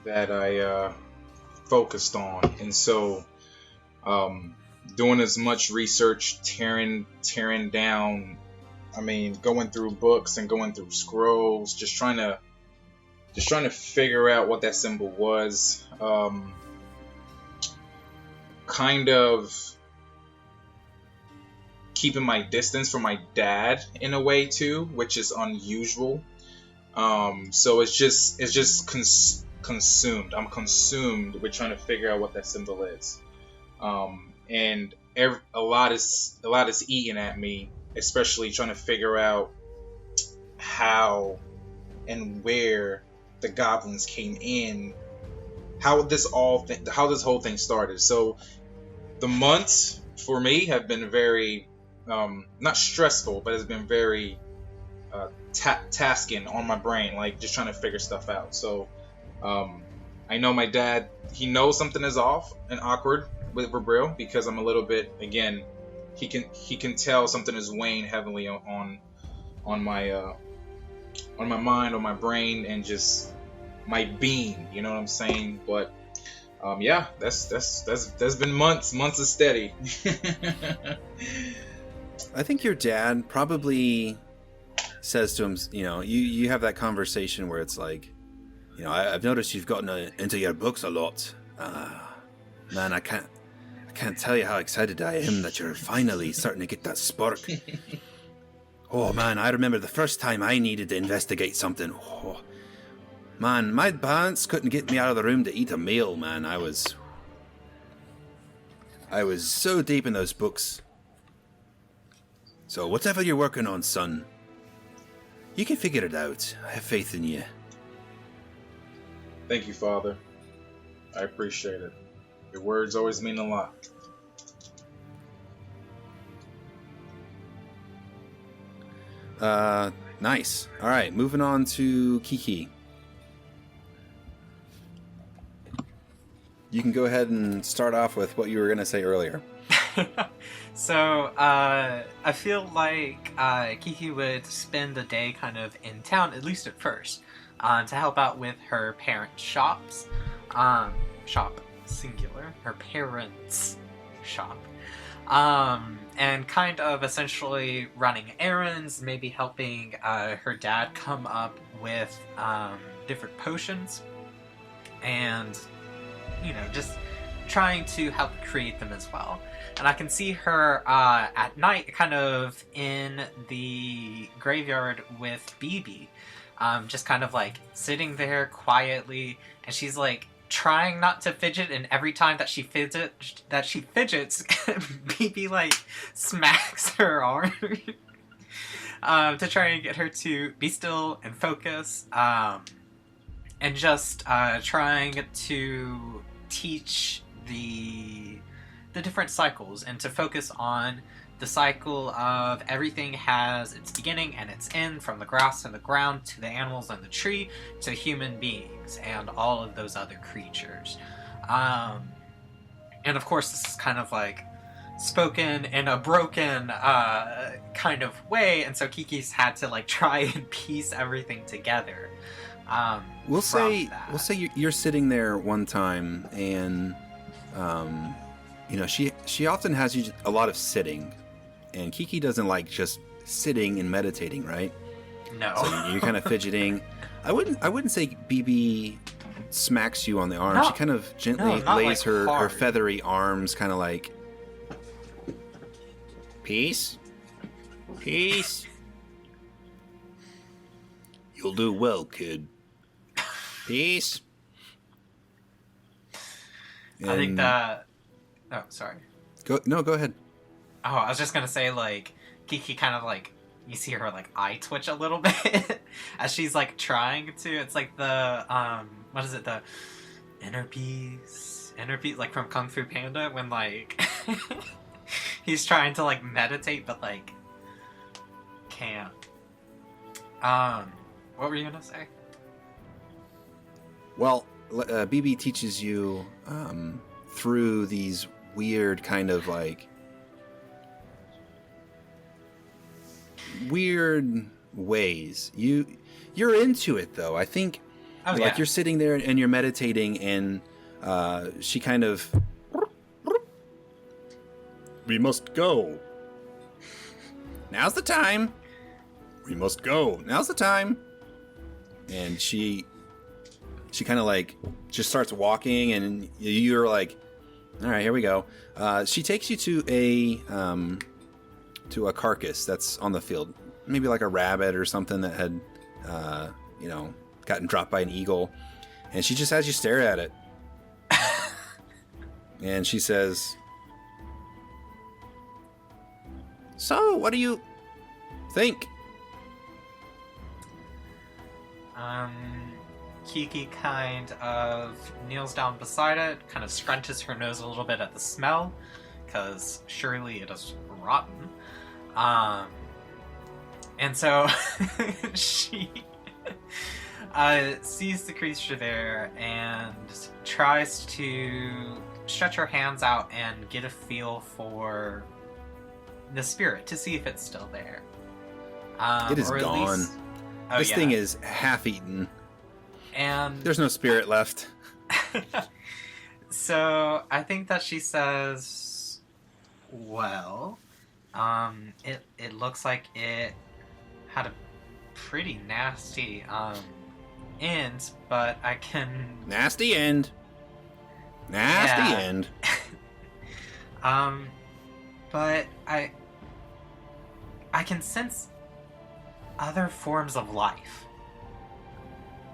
that I focused on, and so doing as much research, tearing down, going through books and going through scrolls, just trying to figure out what that symbol was. Kind of keeping my distance from my dad in a way too, which is unusual. So it's just consumed. I'm consumed with trying to figure out what that symbol is. And a lot is eating at me, especially trying to figure out how and where the goblins came in, how this whole thing started. So the months for me have been very not stressful, but it's been very tasking on my brain, just trying to figure stuff out. So I know my dad, he knows something is off and awkward with Vabril, because I'm a little bit, again, he can tell something is weighing heavily on my mind, on my brain, and just my being, you know what I'm saying? But yeah, that's been months of steady. I think your dad probably says to him, you have that conversation where it's I've noticed you've gotten into your books a lot. Man, I can't tell you how excited I am that you're finally starting to get that spark. Oh man, I remember the first time I needed to investigate something. Oh, man, my parents couldn't get me out of the room to eat a meal, man. I was so deep in those books. So whatever you're working on, son, you can figure it out. I have faith in you. Thank you, Father. I appreciate it. Your words always mean a lot. Nice. All right, moving on to Kiki. You can go ahead and start off with what you were going to say earlier. So, I feel like Kiki would spend the day kind of in town, at least at first, to help out with her parents' shops. Shop, singular. Her parents' shop. And kind of essentially running errands, maybe helping her dad come up with different potions. And, just trying to help create them as well. And I can see her at night kind of in the graveyard with BB, just kind of sitting there quietly, and she's trying not to fidget, and every time that she fidgets, BB smacks her arm to try and get her to be still and focus, and just trying to teach the the different cycles and to focus on the cycle of everything has its beginning and its end, from the grass and the ground to the animals and the tree to human beings and all of those other creatures. And of course, this is kind of like spoken in a broken kind of way, and so Kiki's had to like try and piece everything together. We'll say you're sitting there one time, and she often has you a lot of sitting, and Kiki doesn't like just sitting and meditating, right? No. So you're kind of fidgeting. I wouldn't say BB smacks you on the arm. No. She kind of gently lays her feathery arms, kind of like, peace. You'll do well, kid. Peace. I think that... Oh, sorry. Go ahead. Oh, I was just gonna say, like, Kiki kind of, like, you see her, like, eye twitch a little bit as she's, like, trying to... It's like the, what is it? The inner peace, like, from Kung Fu Panda, when, like, he's trying to, like, meditate, but, like, can't. What were you gonna say? Well, BB teaches you through these weird kind of like weird ways. You're into it though. I think you're sitting there and you're meditating, and she kind of, we must go. Now's the time. We must go. Now's the time. And she kind of like just starts walking, and you're like, all right, here we go. She takes you to a carcass that's on the field, maybe like a rabbit or something that had, gotten dropped by an eagle, and she just has you stare at it. And she says, so, what do you think? Kiki kind of kneels down beside it, kind of scrunches her nose a little bit at the smell, because surely it is rotten. And so she sees the creature there and tries to stretch her hands out and get a feel for the spirit to see if it's still there. It is gone. This thing is half-eaten. And there's no spirit left. So I think that she says, well, it looks like it had a pretty nasty end, but I can... Nasty end. End. But I can sense other forms of life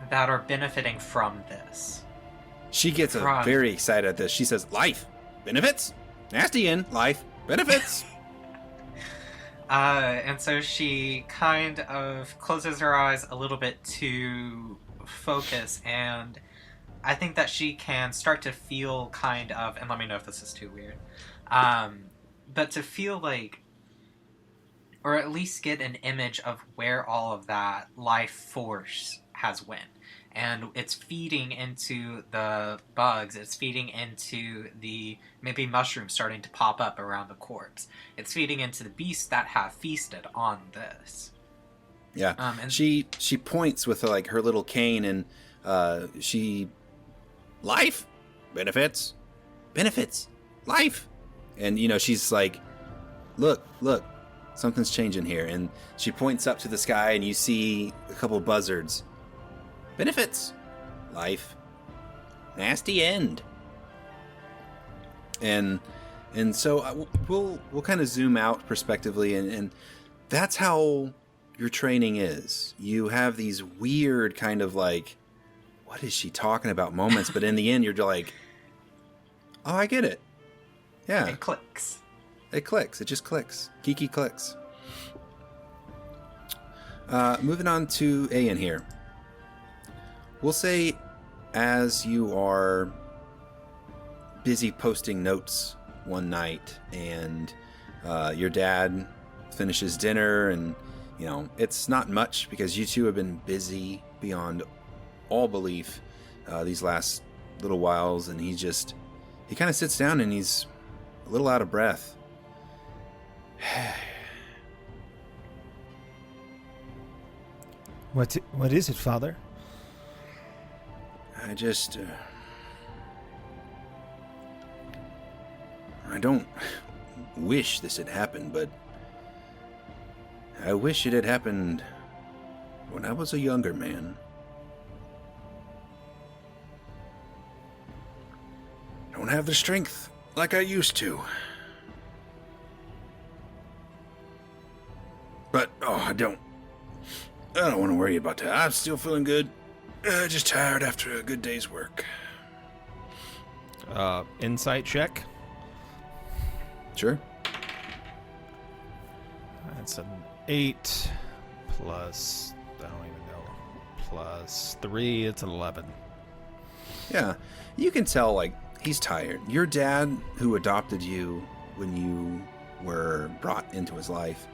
that are benefiting from this. She gets very excited at this. She says, life, benefits, nasty end, life, benefits. And so she kind of closes her eyes a little bit to focus, and I think that she can start to feel kind of, and let me know if this is too weird, but to feel like, or at least get an image of where all of that life force has went. And it's feeding into the bugs, it's feeding into the maybe mushrooms starting to pop up around the corpse. It's feeding into the beasts that have feasted on this. Yeah, and she points with like her little cane, and life, benefits, life. And she's like, look, something's changing here. And she points up to the sky, and you see a couple of buzzards. Benefits, life, nasty end. And so we'll kind of zoom out prospectively, and that's how your training is. You have these weird kind of like, what is she talking about moments, but in the end you're like, oh, I get it. Yeah. It clicks. It just clicks. Kiki clicks. Moving on to Ayan here. We'll say, as you are busy posting notes one night, and your dad finishes dinner, and it's not much because you two have been busy beyond all belief these last little whiles, and he kind of sits down and he's a little out of breath. What is it, Father? I don't wish this had happened, but I wish it had happened when I was a younger man. I don't have the strength like I used to. But, I don't want to worry about that. I'm still feeling good. Just tired after a good day's work. Insight check. Sure. That's an 8 plus, I don't even know, plus 3, it's an 11. Yeah, you can tell, he's tired. Your dad, who adopted you when you were brought into his life,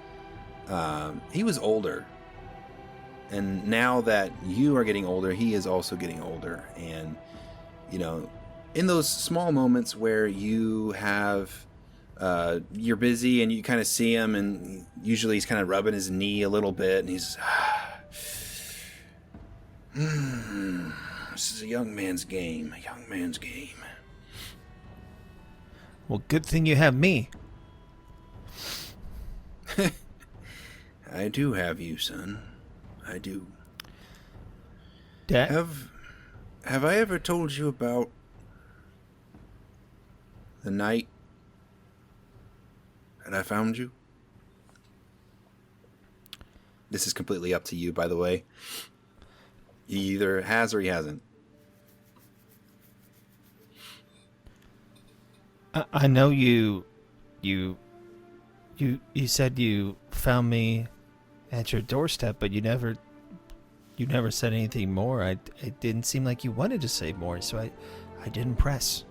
he was older. And now that you are getting older, he is also getting older. And, in those small moments where you have, you're busy and you kind of see him, and usually he's kind of rubbing his knee a little bit, and he's, this is a young man's game, Well, good thing you have me. I do have you, son. I do. Dad? Have I ever told you about the night that I found you? This is completely up to you, by the way. He either has or he hasn't. I know you said you found me at your doorstep, but you never said anything more. It didn't seem like you wanted to say more, so I didn't press.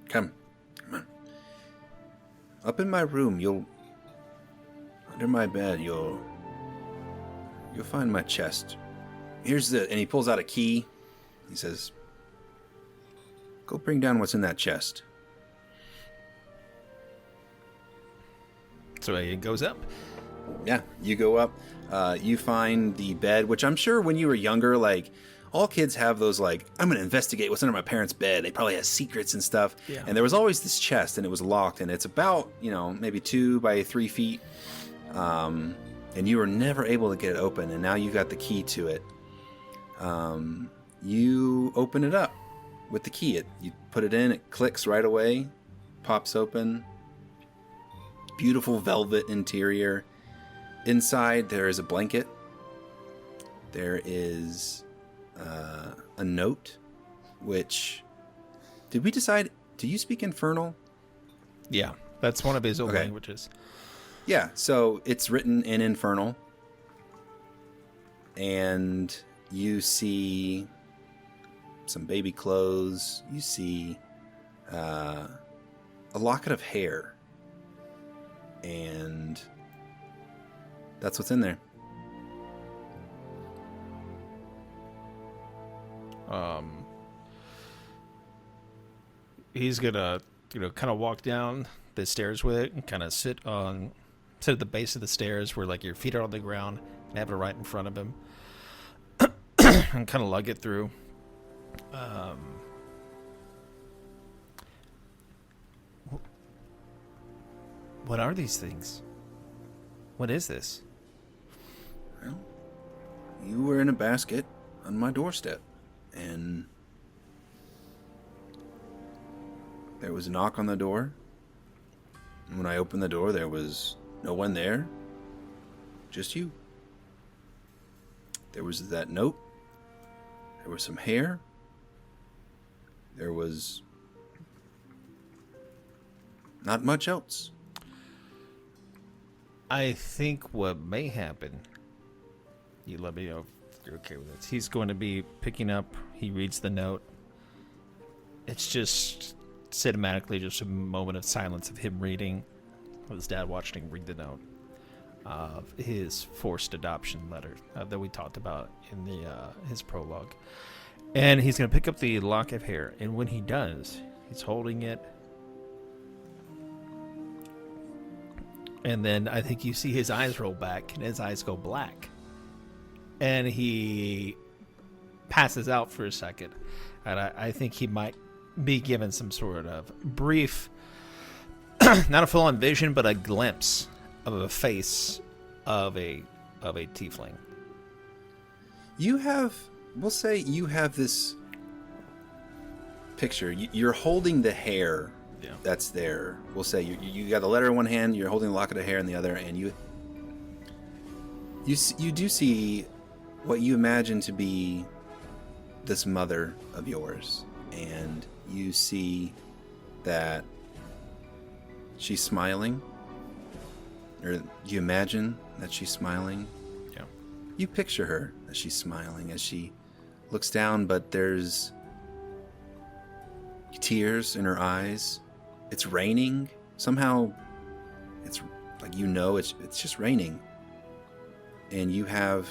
Come on. Up in my room, under my bed, you'll find my chest. And he pulls out a key. He says, go bring down what's in that chest. So he goes up. Yeah, you go up. You find the bed, which I'm sure when you were younger, all kids have those, I'm going to investigate what's under my parents' bed. They probably have secrets and stuff. Yeah. And there was always this chest, and it was locked, and it's about, maybe 2 by 3 feet. And you were never able to get it open, and now you got the key to it. You open it up with the key. You put it in, it clicks right away, pops open. Beautiful velvet interior. Inside, there is a blanket. There is a note, which... Did we decide... Do you speak Infernal? Yeah, that's one of his old Okay. languages. Yeah, so it's written in Infernal. And you see some baby clothes. You see a locket of hair. And that's what's in there. He's gonna, kind of walk down the stairs with it and kind of sit at the base of the stairs where your feet are on the ground and have it right in front of him and kind of lug it through. What are these things? What is this? Well, you were in a basket on my doorstep, and there was a knock on the door. And when I opened the door, there was no one there, just you. There was that note. There was some hair. There was not much else. I think what may happen, you let me know You're okay with it. He's going to be picking up. He reads the note. It's just cinematically just a moment of silence of him reading, with his dad watching him read the note of his forced adoption letter that we talked about in the his prologue. And he's going to pick up the lock of hair, and when he does, he's holding it. And then I think you see his eyes roll back, and his eyes go black. And he passes out for a second. And I think he might be given some sort of brief, not a full-on vision, but a glimpse of a face of a tiefling. We'll say you have this picture. You're holding the hair that's there. We'll say you got the letter in one hand, you're holding the locket of hair in the other, and you do see what you imagine to be this mother of yours, and you see that she's smiling, or you imagine that she's smiling. Yeah. You picture her as she's smiling as she looks down, but there's tears in her eyes. It's raining. Somehow it's like, it's just raining. And you have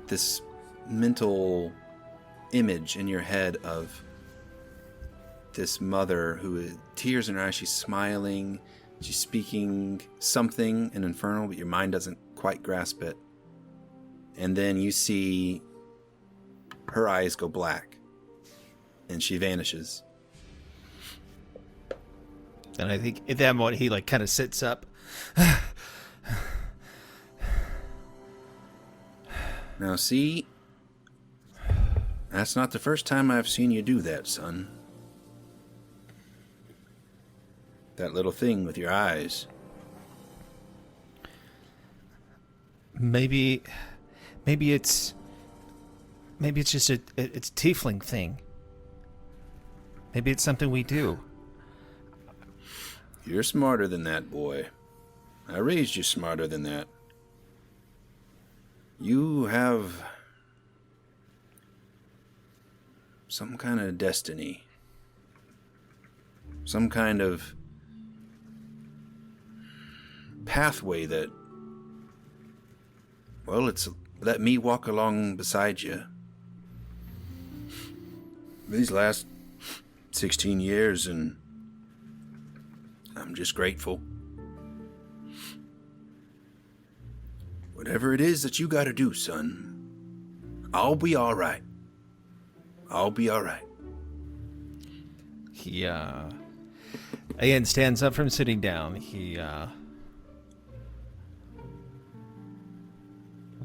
this mental image in your head of this mother who has tears in her eyes. She's smiling. She's speaking something in Infernal, but your mind doesn't quite grasp it. And then you see her eyes go black, and she vanishes. And I think at that moment he kind of sits up. Now see, that's not the first time I've seen you do that, son. That little thing with your eyes. Maybe it's just it's a tiefling thing. Maybe it's something we do. You're smarter than that, boy. I raised you smarter than that. You have some kind of destiny. Some kind of pathway that, well, it's let me walk along beside you. These last 16 years, and I'm just grateful. Whatever it is that you gotta do, son, I'll be all right. I'll be all right. He, again, stands up from sitting down. He,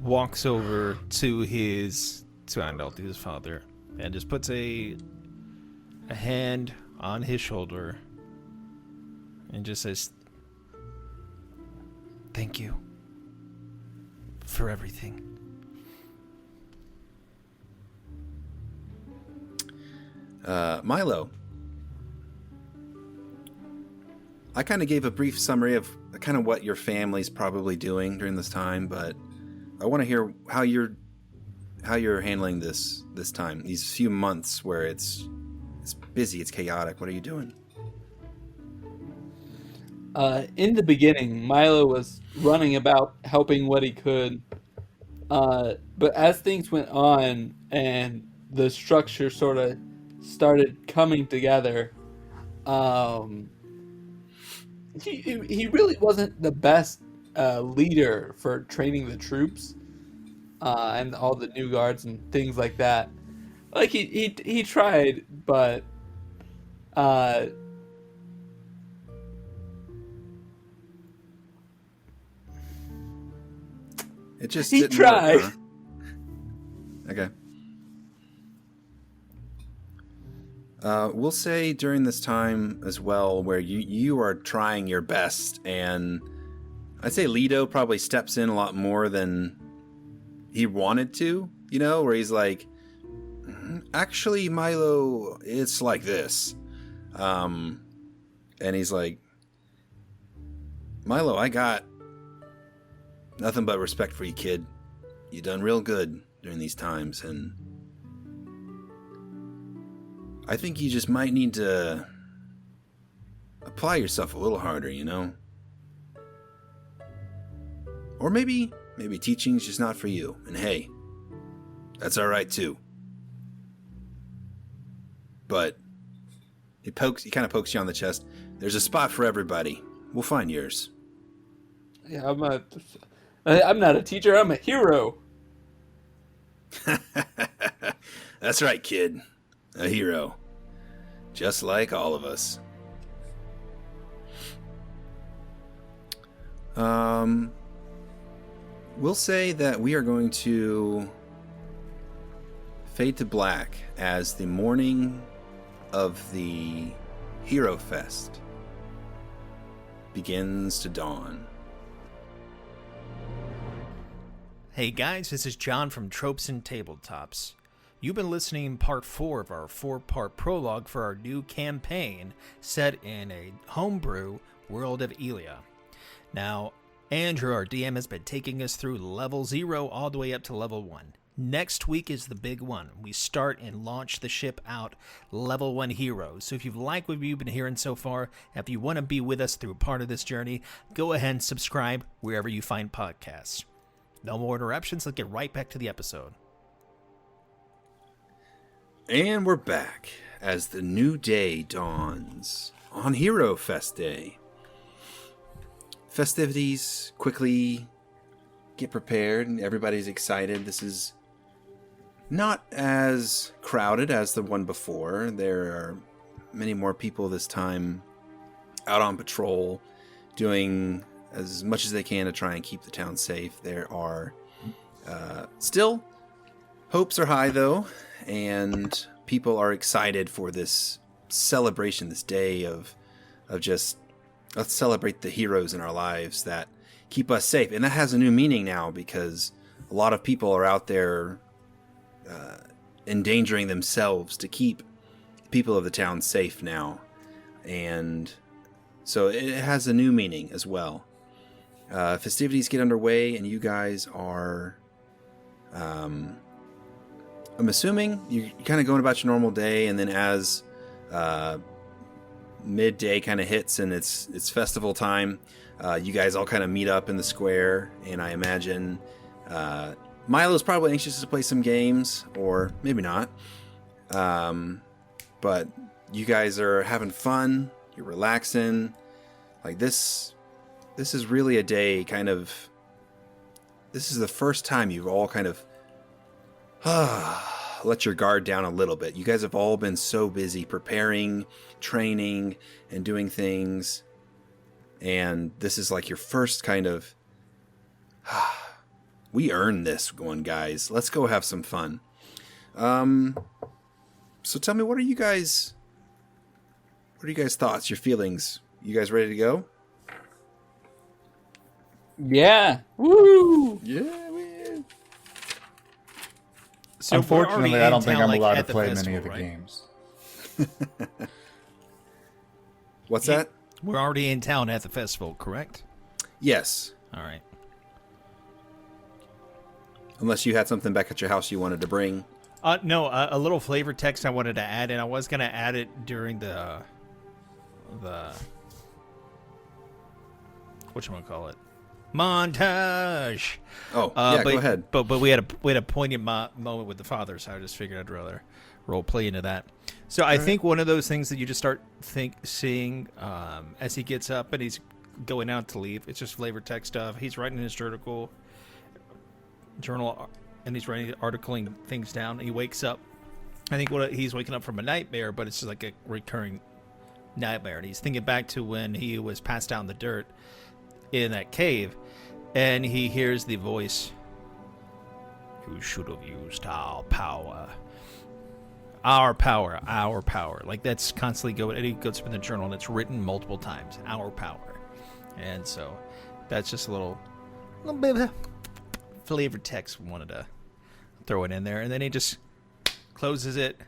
walks over to his father, and just puts a hand on his shoulder and just says, "Thank you for everything." Milo, I kind of gave a brief summary of kind of what your family's probably doing during this time, but I want to hear how you're handling this time, these few months where it's busy, it's chaotic. What are you doing? In the beginning, Milo was running about helping what he could. But as things went on and the structure sort of started coming together, he really wasn't the best leader for training the troops and all the new guards and things like that. Like he tried, but it just he didn't tried. work, huh? Okay. We'll say during this time as well, where you are trying your best, and I'd say Lido probably steps in a lot more than he wanted to, where he's like, actually, Milo, it's like this. And he's like, Milo, I got nothing but respect for you, kid. You done real good during these times, and I think you just might need to apply yourself a little harder, you know? Or maybe teaching's just not for you, and hey, that's alright too. But he kind of pokes you on the chest. There's a spot for everybody. We'll find yours. Yeah, I'm not a teacher. I'm a hero. That's right, kid. A hero. Just like all of us. We'll say that we are going to fade to black as the morning of the Hero Fest begins to dawn. Hey guys, this is John from Tropes and Tabletops. You've been listening to part 4 of our 4-part prologue for our new campaign set in a homebrew world of Elia. Now, Andrew, our DM, has been taking us through level 0 all the way up to level 1. Next week is the big one. We start and launch the ship out level 1 heroes. So if you've liked what you've been hearing so far, if you want to be with us through part of this journey, go ahead and subscribe wherever you find podcasts. No more interruptions. Let's get right back to the episode. And we're back as the new day dawns on Hero Fest Day. Festivities quickly get prepared and everybody's excited. This is not as crowded as the one before. There are many more people this time out on patrol, doing as much as they can to try and keep the town safe. There are still hopes are high though, and people are excited for this celebration, this day of just let's celebrate the heroes in our lives that keep us safe. And that has a new meaning now because a lot of people are out there endangering themselves to keep people of the town safe now. And so it has a new meaning as well. Festivities get underway and you guys are, I'm assuming you're kind of going about your normal day, and then as midday kind of hits and it's festival time, you guys all kind of meet up in the square, and I imagine Milo's probably anxious to play some games, or maybe not. But you guys are having fun, you're relaxing. Like this is really a day this is the first time you've all kind of let your guard down a little bit. You guys have all been so busy preparing, training, and doing things. And this is like your first kind of, we earned this one, guys. Let's go have some fun. So tell me, what are you guys' thoughts, your feelings? You guys ready to go? Yeah. Woo! Yeah, man. So unfortunately, I don't think I'm allowed to at the play festival, many of the right? games. What's that? We're already in town at the festival, correct? Yes. All right. Unless you had something back at your house you wanted to bring. No, a little flavor text I wanted to add, and I was going to add it during the whatchamacallit? Montage. Oh, yeah, but, go ahead. But we had a poignant moment with the father, so I just figured I'd rather role play into that. So I think one of those things that you just start seeing as he gets up and he's going out to leave. It's just flavor text stuff. He's writing his journal, and he's writing articling things down. He wakes up. I think he's waking up from a nightmare, but it's just like a recurring nightmare. And he's thinking back to when he was passed down the dirt in that cave, and he hears the voice, "You should have used our power. Our power, our power." Like that's constantly going, and he goes up in the journal and it's written multiple times, "Our power." And so that's just a little bit of a flavor text we wanted to throw it in there. And then he just closes it,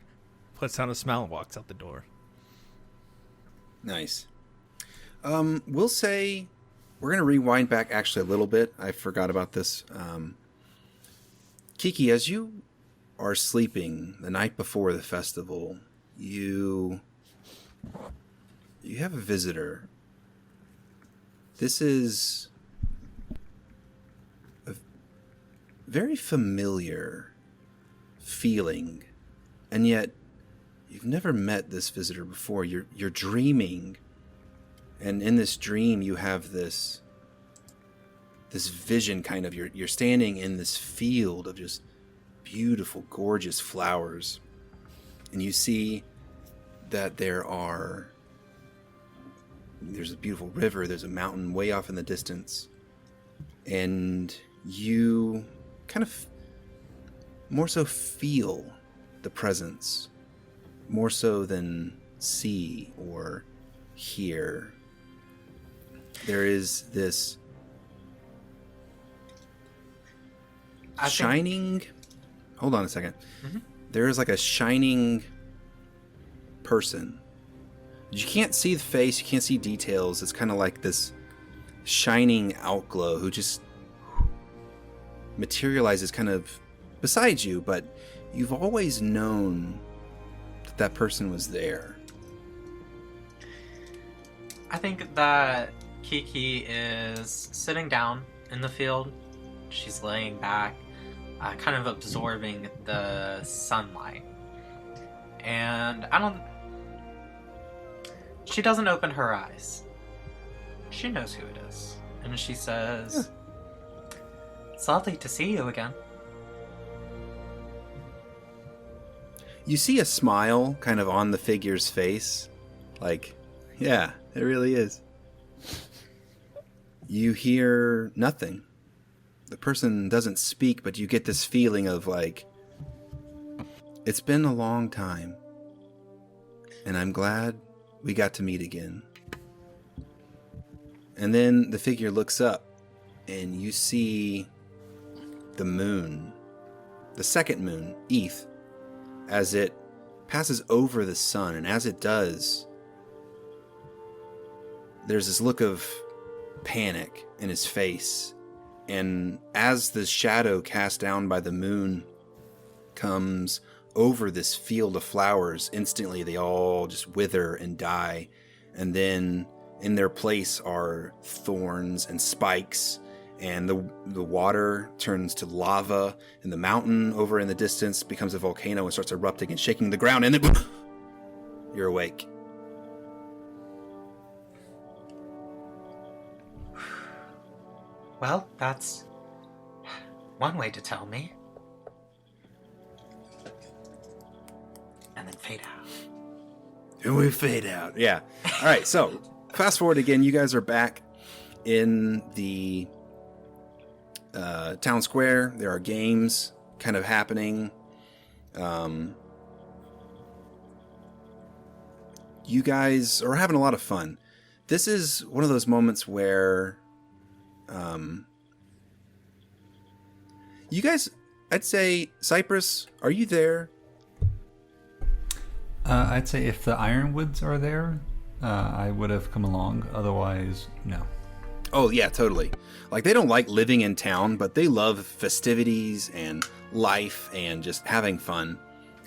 puts on a smile, and walks out the door. Nice. We'll say we're going to rewind back actually a little bit. I forgot about this. Kiki, as you are sleeping the night before the festival, you have a visitor. This is a very familiar feeling, and yet you've never met this visitor before. You're dreaming, and in this dream you have this vision, kind of. You're standing in this field of just beautiful, gorgeous flowers, and you see that there's a beautiful river, there's a mountain way off in the distance, and you kind of more so feel the presence, more so than see or hear. There is this shining... Hold on a second. Mm-hmm. There is like a shining person. You can't see the face, you can't see details. It's kind of like this shining outglow who just materializes kind of beside you, but you've always known that person was there. I think that Kiki is sitting down in the field. She's laying back, kind of absorbing the sunlight. And she doesn't open her eyes. She knows who it is. And she says, It's lovely to see you again. You see a smile kind of on the figure's face. Like, yeah, it really is. You hear nothing. The person doesn't speak, but you get this feeling of like, it's been a long time, and I'm glad we got to meet again. And then the figure looks up, and you see the moon, the second moon, Eth, as it passes over the sun, and as it does, there's this look of panic in his face. And as the shadow cast down by the moon comes over this field of flowers, instantly they all just wither and die. And then in their place are thorns and spikes, and the water turns to lava, and the mountain over in the distance becomes a volcano and starts erupting and shaking the ground, and then you're awake. Well, that's one way to tell me. And then fade out. And we fade out. Yeah. All right. So fast forward again. You guys are back in the town square. There are games kind of happening. You guys are having a lot of fun. This is one of those moments where you guys, I'd say, Cypress, are you there? I'd say if the Ironwoods are there, I would have come along. Otherwise, no. Oh, yeah, totally. Like, they don't like living in town, but they love festivities and life and just having fun.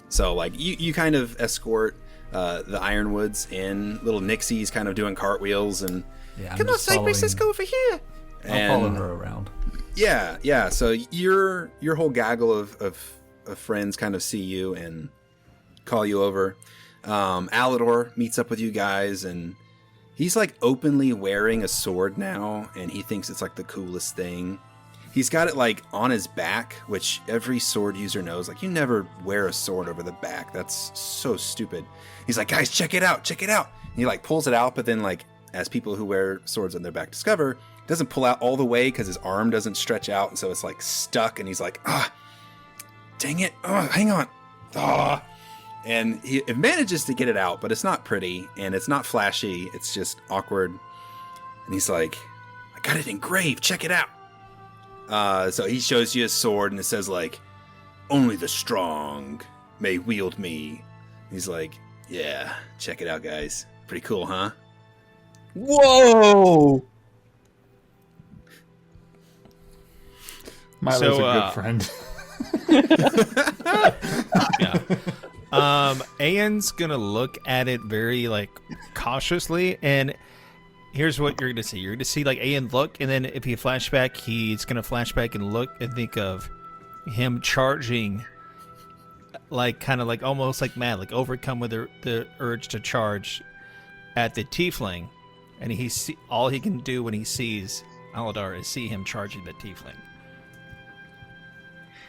So, like, you kind of escort the Ironwoods in. Little Nixie's kind of doing cartwheels and, yeah, come on, Cypress, let's go over here. I'll follow her around. Yeah. So your whole gaggle of friends kind of see you and call you over. Alador meets up with you guys, and he's like openly wearing a sword now, and he thinks it's like the coolest thing. He's got it like on his back, which every sword user knows. Like, you never wear a sword over the back. That's so stupid. He's like, guys, check it out. And he like pulls it out, but then like, as people who wear swords on their back discover, doesn't pull out all the way because his arm doesn't stretch out, and so it's like stuck, and he's like, dang it, hang on. And he manages to get it out, but it's not pretty, and it's not flashy, it's just awkward. And he's like, I got it engraved, check it out. So he shows you his sword, and it says like, only the strong may wield me. He's like, yeah, check it out, guys. Pretty cool, huh? Whoa! Milo's a good friend. Yeah. Aeon's gonna look at it very like cautiously, and here's what you're gonna see. You're gonna see like Aeon look, and then if he flashback, he's gonna flashback and look and think of him charging, like kind of like almost like mad, like overcome with the urge to charge at the tiefling, and all he can do when he sees Aladar is see him charging the tiefling,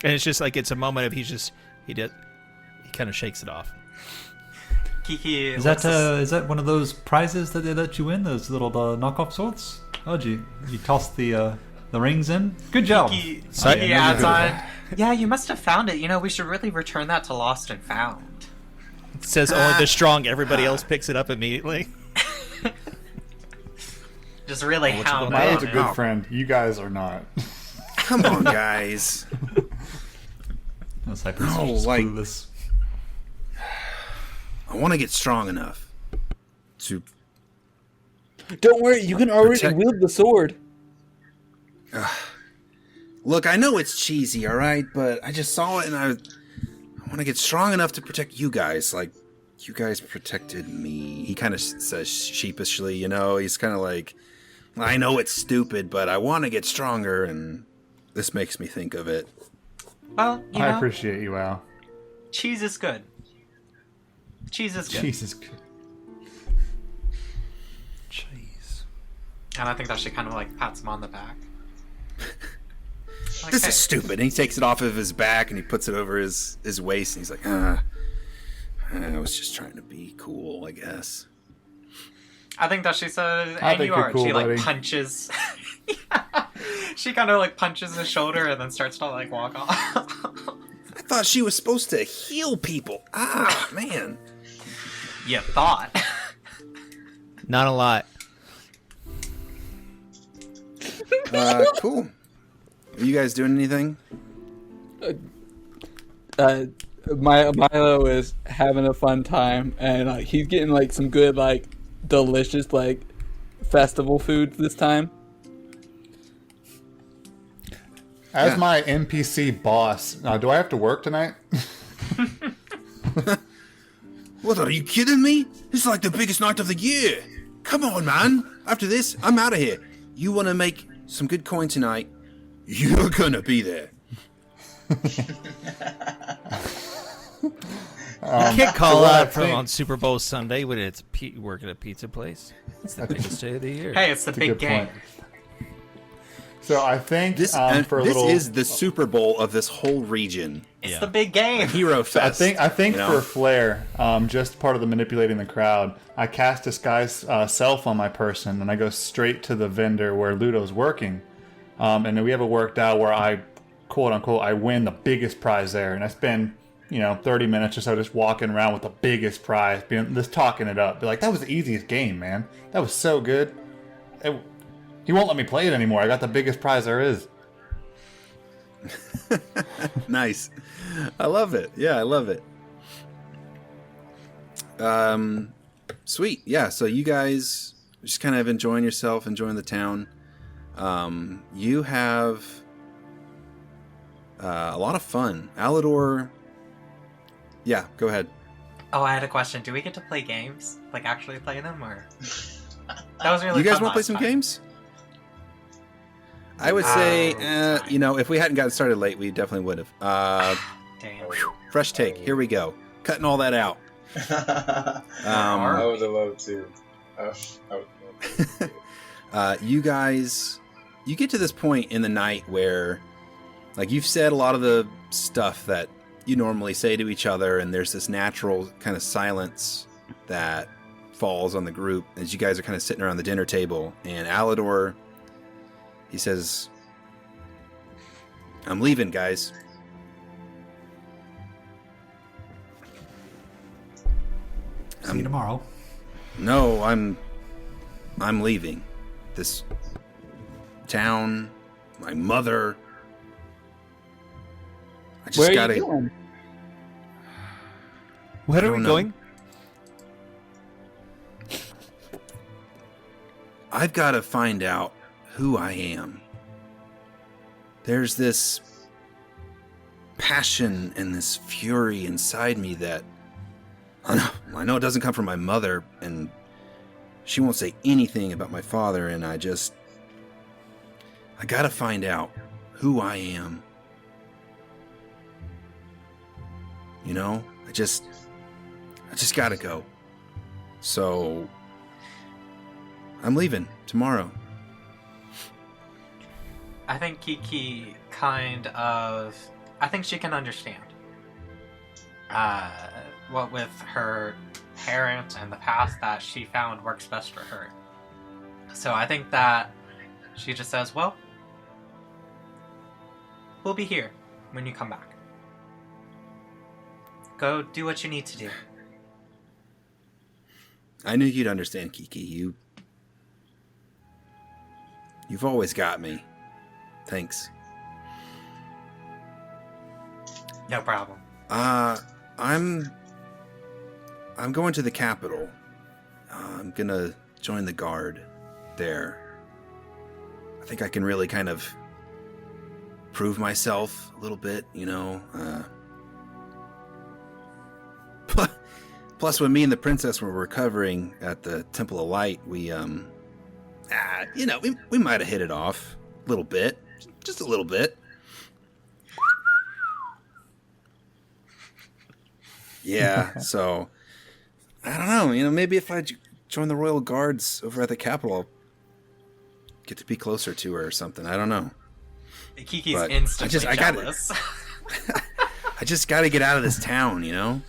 and it's just like it's a moment of he kind of shakes it off. Kiki, Is that one of those prizes that they let you win? Those little knockoff swords? Oh, you tossed the rings in. Good job. Kiki adds on. Yeah, you must have found it. You know, we should really return that to Lost and Found. It says only the strong. Everybody else picks it up immediately. Just really hound Milo's a it. good friend. You guys are not. Come on, guys. Cypress No, is just like- clueless. I want to get strong enough to. Don't worry, you can already Protect- wield the sword. Look, I know it's cheesy, all right, but I just saw it and I want to get strong enough to protect you guys, like you guys protected me. He kind of says sheepishly, you know, he's kind of like, I know it's stupid, but I want to get stronger, and this makes me think of it. Well, you I know, appreciate you, Al. cheese is good. Cheese is good. Jesus. Jeez. And I think that she kind of like pats him on the back. Like, This hey, is stupid. And he takes it off of his back and he puts it over his waist, and he's like, I was just trying to be cool, I guess. I think that she said, I and think you you're are. cool, She like buddy. punches. Yeah. She kind of like punches his shoulder and then starts to like walk off. I thought she was supposed to heal people. Ah, man. You thought. Not a lot. Cool. Are you guys doing anything? Milo is having a fun time, and he's getting like some good, like delicious, like festival food this time. As Yeah. my NPC boss, do I have to work tonight? What, are you kidding me? This is like the biggest night of the year. Come on, man. After this, I'm out of here. You want to make some good coin tonight? You're gonna be there. You can't call so what I out from think- on Super Bowl Sunday when it's work at a pizza place. It's the biggest day of the year. Hey, it's the That's a big good game. point. So I think This for a little, is the Super Bowl of this whole region. It's Yeah. the big game. Hero Fest. I think you know? for flair, just part of the manipulating the crowd, I cast disguise self on my person, and I go straight to the vendor where Ludo's working, and then we have it worked out where I, quote unquote, I win the biggest prize there, and I spend 30 minutes or so just walking around with the biggest prize, just talking it up, be like, that was the easiest game, man, that was so good. He won't let me play it anymore. I got the biggest prize there is. Nice. I love it. Yeah, I love it. Sweet. Yeah, so you guys just kind of enjoying yourself, enjoying the town. You have a lot of fun. Alador. Yeah, go ahead. Oh, I had a question. Do we get to play games? Like actually play them, or that was really? You guys fun want to play last some time. games? I would say, fine. if we hadn't gotten started late, we definitely would have. Damn. Fresh take. Here we go. Cutting all that out. I would have loved to. You guys, you get to this point in the night where, like, you've said a lot of the stuff that you normally say to each other, and there's this natural kind of silence that falls on the group as you guys are kind of sitting around the dinner table. And Alador, he says, I'm leaving, guys. See you tomorrow. No, I'm leaving. This town, my mother. I just Where are gotta. you going? Where are don't we know. going? I've got to find out who I am. There's this passion and this fury inside me that I know it doesn't come from my mother, and she won't say anything about my father, and I gotta find out who I am. You know, I just gotta go. So I'm leaving tomorrow. I think Kiki I think she can understand. What with her parents and the past that she found works best for her. So I think that she just says, well, we'll be here when you come back. Go do what you need to do. I knew you'd understand, Kiki. You've always got me. Thanks. No problem. I'm going to the capital. I'm gonna join the guard there. I think I can really kind of prove myself a little bit, you know. Plus, when me and the princess were recovering at the Temple of Light, we might have hit it off a little bit, just a little bit. Yeah, so I don't know. You know, maybe if I join the Royal Guards over at the capital, I'll get to be closer to her or something. I don't know. Kiki's But instantly I jealous. I just got to get out of this town, you know.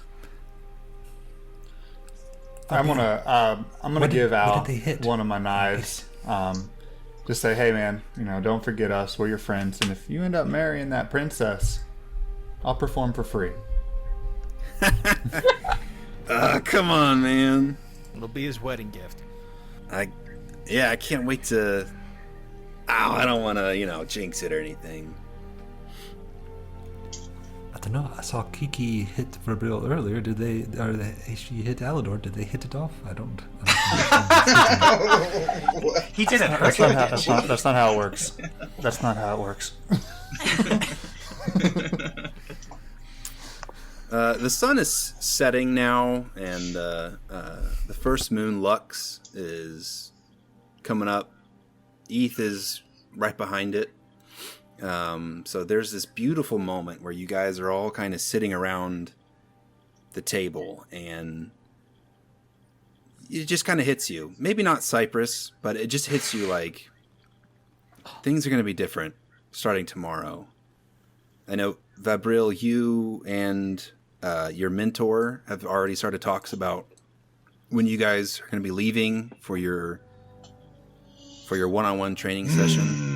I'm gonna give Al one of my knives. Just say, hey man, you know, don't forget us. We're your friends, and if you end up marrying that princess, I'll perform for free. Come on, man. It'll be his wedding gift. I can't wait to. I don't want to, jinx it or anything. I don't know. I saw Kiki hit Verbril earlier. She hit Alador. Did they hit it off? I don't He didn't hurt That's not how it works. That's not how it works. The sun is setting now, and the first moon Lux is coming up. Eth is right behind it. So there's this beautiful moment where you guys are all kind of sitting around the table, and it just kind of hits you. Maybe not Cyprus, but it just hits you like things are going to be different starting tomorrow. I know, Vabril, you and your mentor have already started talks about when you guys are going to be leaving for your one-on-one training session.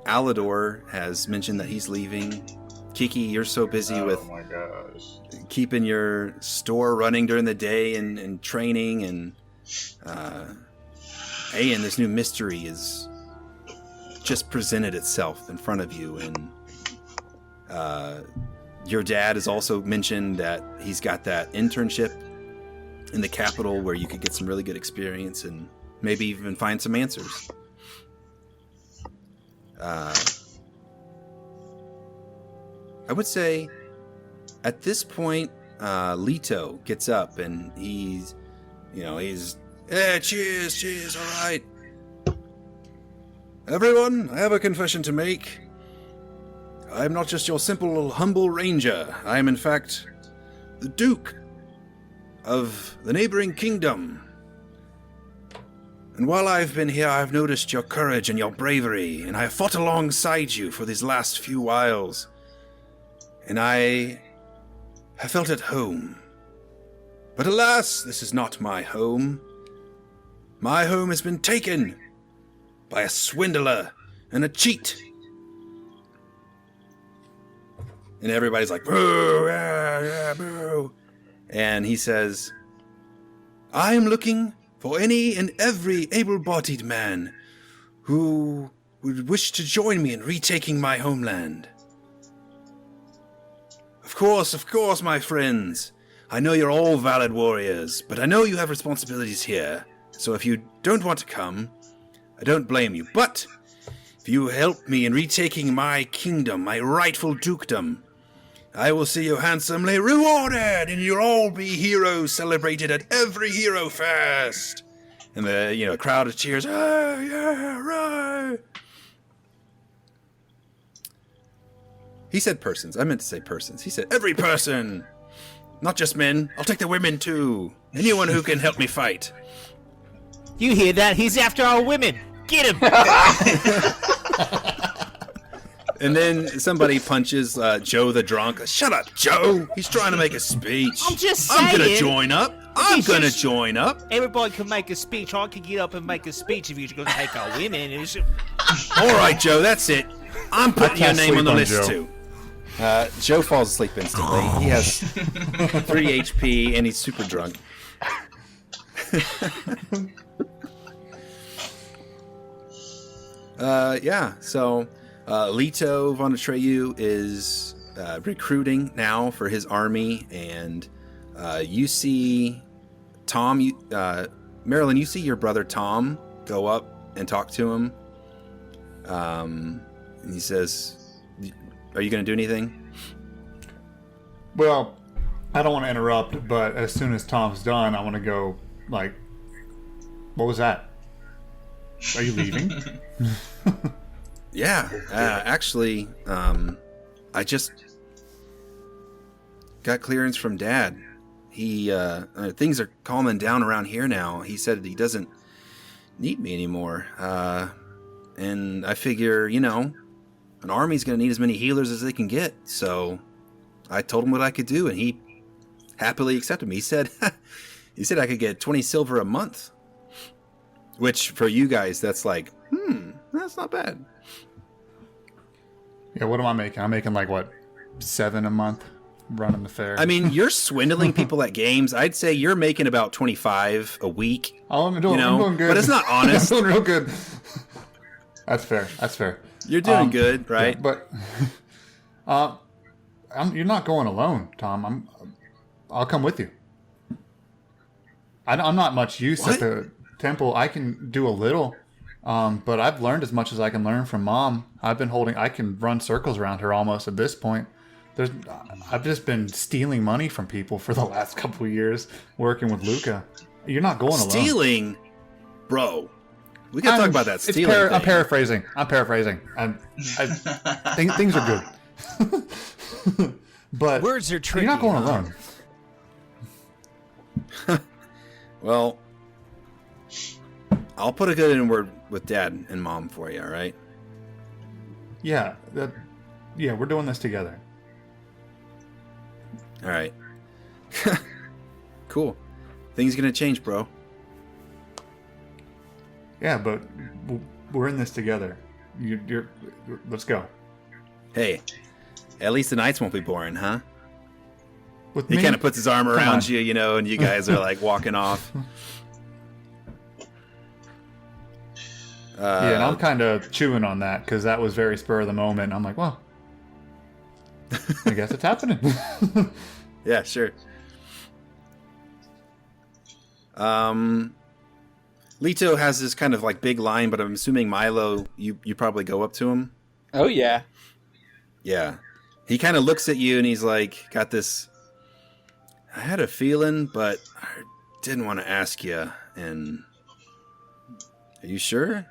Alador has mentioned that he's leaving. Kiki, you're so busy with keeping your store running during the day and training, and and this new mystery is just presented itself in front of you, and your dad has also mentioned that he's got that internship in the capital where you could get some really good experience and maybe even find some answers. I would say at this point, Leto gets up and he's cheers, all right. Everyone, I have a confession to make. I am not just your simple, humble ranger. I am, in fact, the Duke of the neighboring kingdom. And while I've been here, I've noticed your courage and your bravery, and I have fought alongside you for these last few whiles. And I have felt at home. But alas, this is not my home. My home has been taken by a swindler and a cheat. And everybody's like, boo, yeah, boo. And he says, I am looking for any and every able-bodied man who would wish to join me in retaking my homeland. Of course, my friends. I know you're all valid warriors, but I know you have responsibilities here. So if you don't want to come, I don't blame you. But if you help me in retaking my kingdom, my rightful dukedom, I will see you handsomely rewarded, and you'll all be heroes celebrated at every hero fest. And the crowd of cheers. Oh, yeah, right. He said persons. I meant to say persons. He said every person, not just men. I'll take the women too. Anyone who can help me fight. You hear that? He's after our women. Get him! And then somebody punches Joe the drunk. Shut up, Joe! He's trying to make a speech. I'm just saying. I'm gonna join up. Join up. Everybody can make a speech. I can get up and make a speech if you're going to take our women. All right, Joe, that's it. I'm putting your name on the list Joe. too. Joe falls asleep instantly. He has 3 HP and he's super drunk. So Leto von Atreyu is recruiting now for his army, and you see Tom, Marilyn, you see your brother Tom go up and talk to him. And he says, are you going to do anything? Well, I don't want to interrupt, but as soon as Tom's done, I want to go, like, what was that? Are you leaving? Yeah, actually, I just got clearance from Dad. He, things are calming down around here now. He said he doesn't need me anymore. And I figure, an army's gonna need as many healers as they can get. So I told him what I could do, and he happily accepted me. He said I could get 20 silver a month. Which, for you guys, that's like, that's not bad. Yeah, what am I making? I'm making, 7 a month running the fair. I mean, you're swindling people at games. I'd say you're making about 25 a week. Oh, I'm doing good. But it's not honest. I'm doing real good. That's fair. You're doing good, right? Yeah, but you're not going alone, Tom. I'll come with you. I'm not much use at the temple. I can do a little, but I've learned as much as I can learn from Mom. I can run circles around her almost at this point. I've just been stealing money from people for the last couple of years working with Luca. You're not going alone. Stealing? Bro, we gotta talk about that stealing thing. I'm paraphrasing. Things are good. But words are tricky. You're not going alone. Well, I'll put a good in word with Dad and Mom for you, all right? Yeah, we're doing this together. All right. Cool. Things gonna change, bro. Yeah, but we're in this together. Let's go. Hey, at least the nights won't be boring, huh? With He me? kind of puts his arm Come around on. you, and you guys are like walking off. Yeah, and I'm kind of chewing on that because that was very spur of the moment. I'm like, well, I guess it's happening. Yeah, sure. Leto has this kind of big line, but I'm assuming Milo, you probably go up to him. Oh, yeah. Yeah. He kind of looks at you and he's like, got this, I had a feeling, but I didn't want to ask you. And are you sure?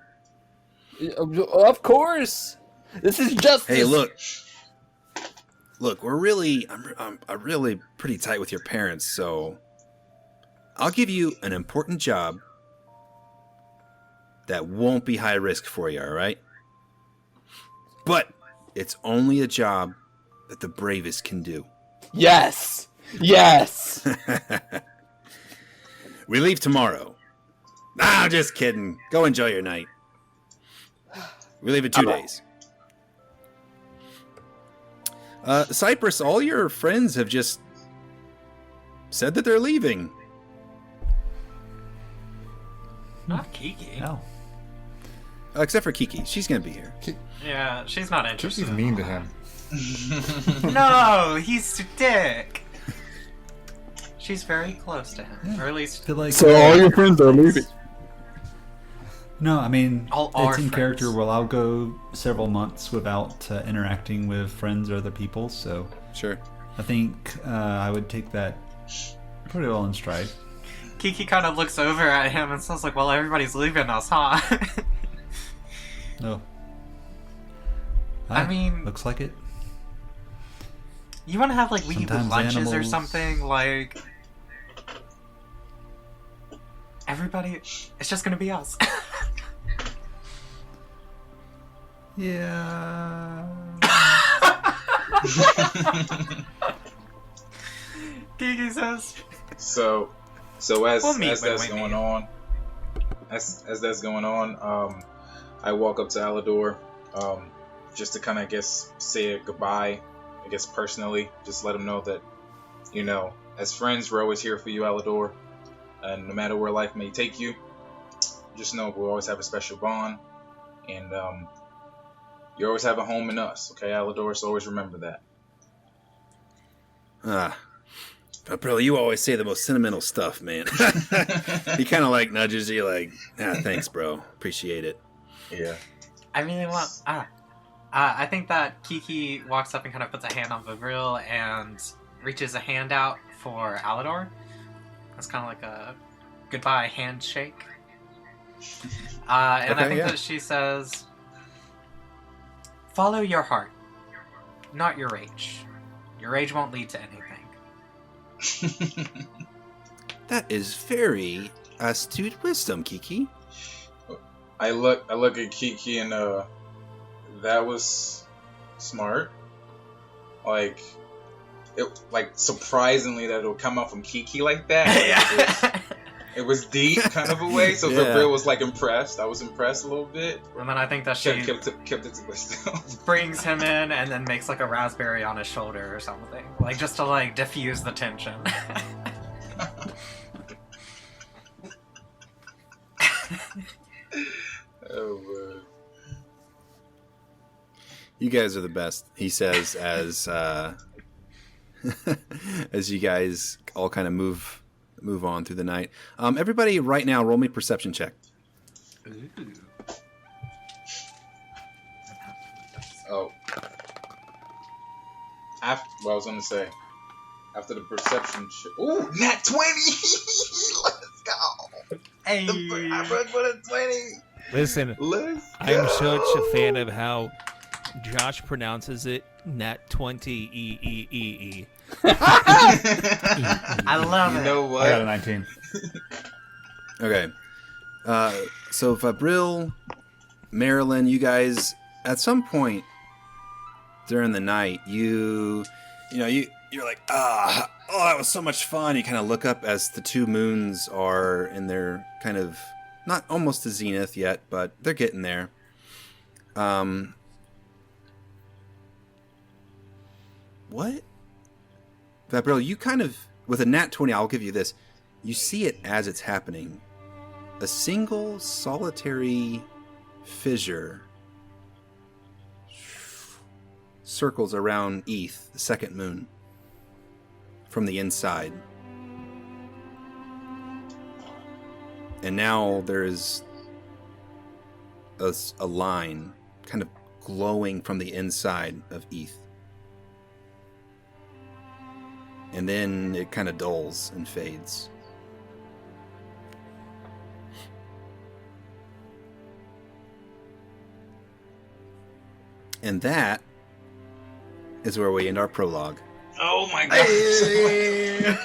Of course. This is justice. Hey, look, we're really, I'm really pretty tight with your parents, so I'll give you an important job that won't be high risk for you, all right? But it's only a job that the bravest can do. Yes. We leave tomorrow. Nah, just kidding. Go enjoy your night. We leave in 2 days. Cypress, all your friends have just said that they're leaving. Not Kiki. No. Except for Kiki. She's going to be here. Yeah, she's not interested. Kiki's mean to him. No, he's a dick. She's very close to him, or at least. Feel like So all your friends are leaving. No, I mean, All it's our in character. friends. Well, I'll go several months without interacting with friends or other people, so Sure. I think I would take that pretty well in stride. Kiki kind of looks over at him and says, like, well, everybody's leaving us, huh? No. I mean- looks like it. You want to have, like, weekly Sometimes lunches or animals- something? Like, everybody, it's just gonna be us. Yeah. Kiki says, So We'll meet as when that's we going meet. on, as that's going on, I walk up to Alador, just to kind of, I guess, say a goodbye, I guess personally, just let him know that, you know, as friends, we're always here for you, Alador, and no matter where life may take you, just know we'll always have a special bond, and you always have a home in us, okay, Alador? So always remember that. But bro, you always say the most sentimental stuff, man. He kind of like nudges you, like, thanks, bro. Appreciate it. Yeah. I really want. I think that Kiki walks up and kind of puts a hand on Vivril and reaches a hand out for Alador. It's kind of like a goodbye handshake. And I Okay, think yeah. that she says, "Follow your heart, not your rage. Your rage won't lead to anything." That is very astute wisdom, Kiki. I look at Kiki and that was smart. Like surprisingly that it'll come out from Kiki like that. Like, it was deep kind of a way. So Yeah. Vivril was like impressed. I was impressed a little bit. And then I think that she Kept it to myself. brings him in and then makes like a raspberry on his shoulder or something, like just to like diffuse the tension. Oh man. You guys are the best, he says as as you guys all kind of move on through the night. Everybody right now roll me perception check. Ooh. Oh. Well, I was gonna say after the perception check. Ooh, nat 20. Let's go. Hey. I broke for the 20. Listen, Let's I'm go. such a fan of how Josh pronounces it. Nat 20 E. I love You it. know I got what? a 19. Okay. So Fabril, Marilyn, you guys, at some point during the night, you're like, oh, that was so much fun. You kind of look up as the two moons are in their kind of, not almost to zenith yet, but they're getting there. What? Fabril, you kind of, with a nat 20, I'll give you this. You see it as it's happening. A single solitary fissure circles around Eth, the second moon, from the inside. And now there is a line kind of glowing from the inside of Eth. And then it kind of dulls and fades. And that is where we end our prologue. Oh my god.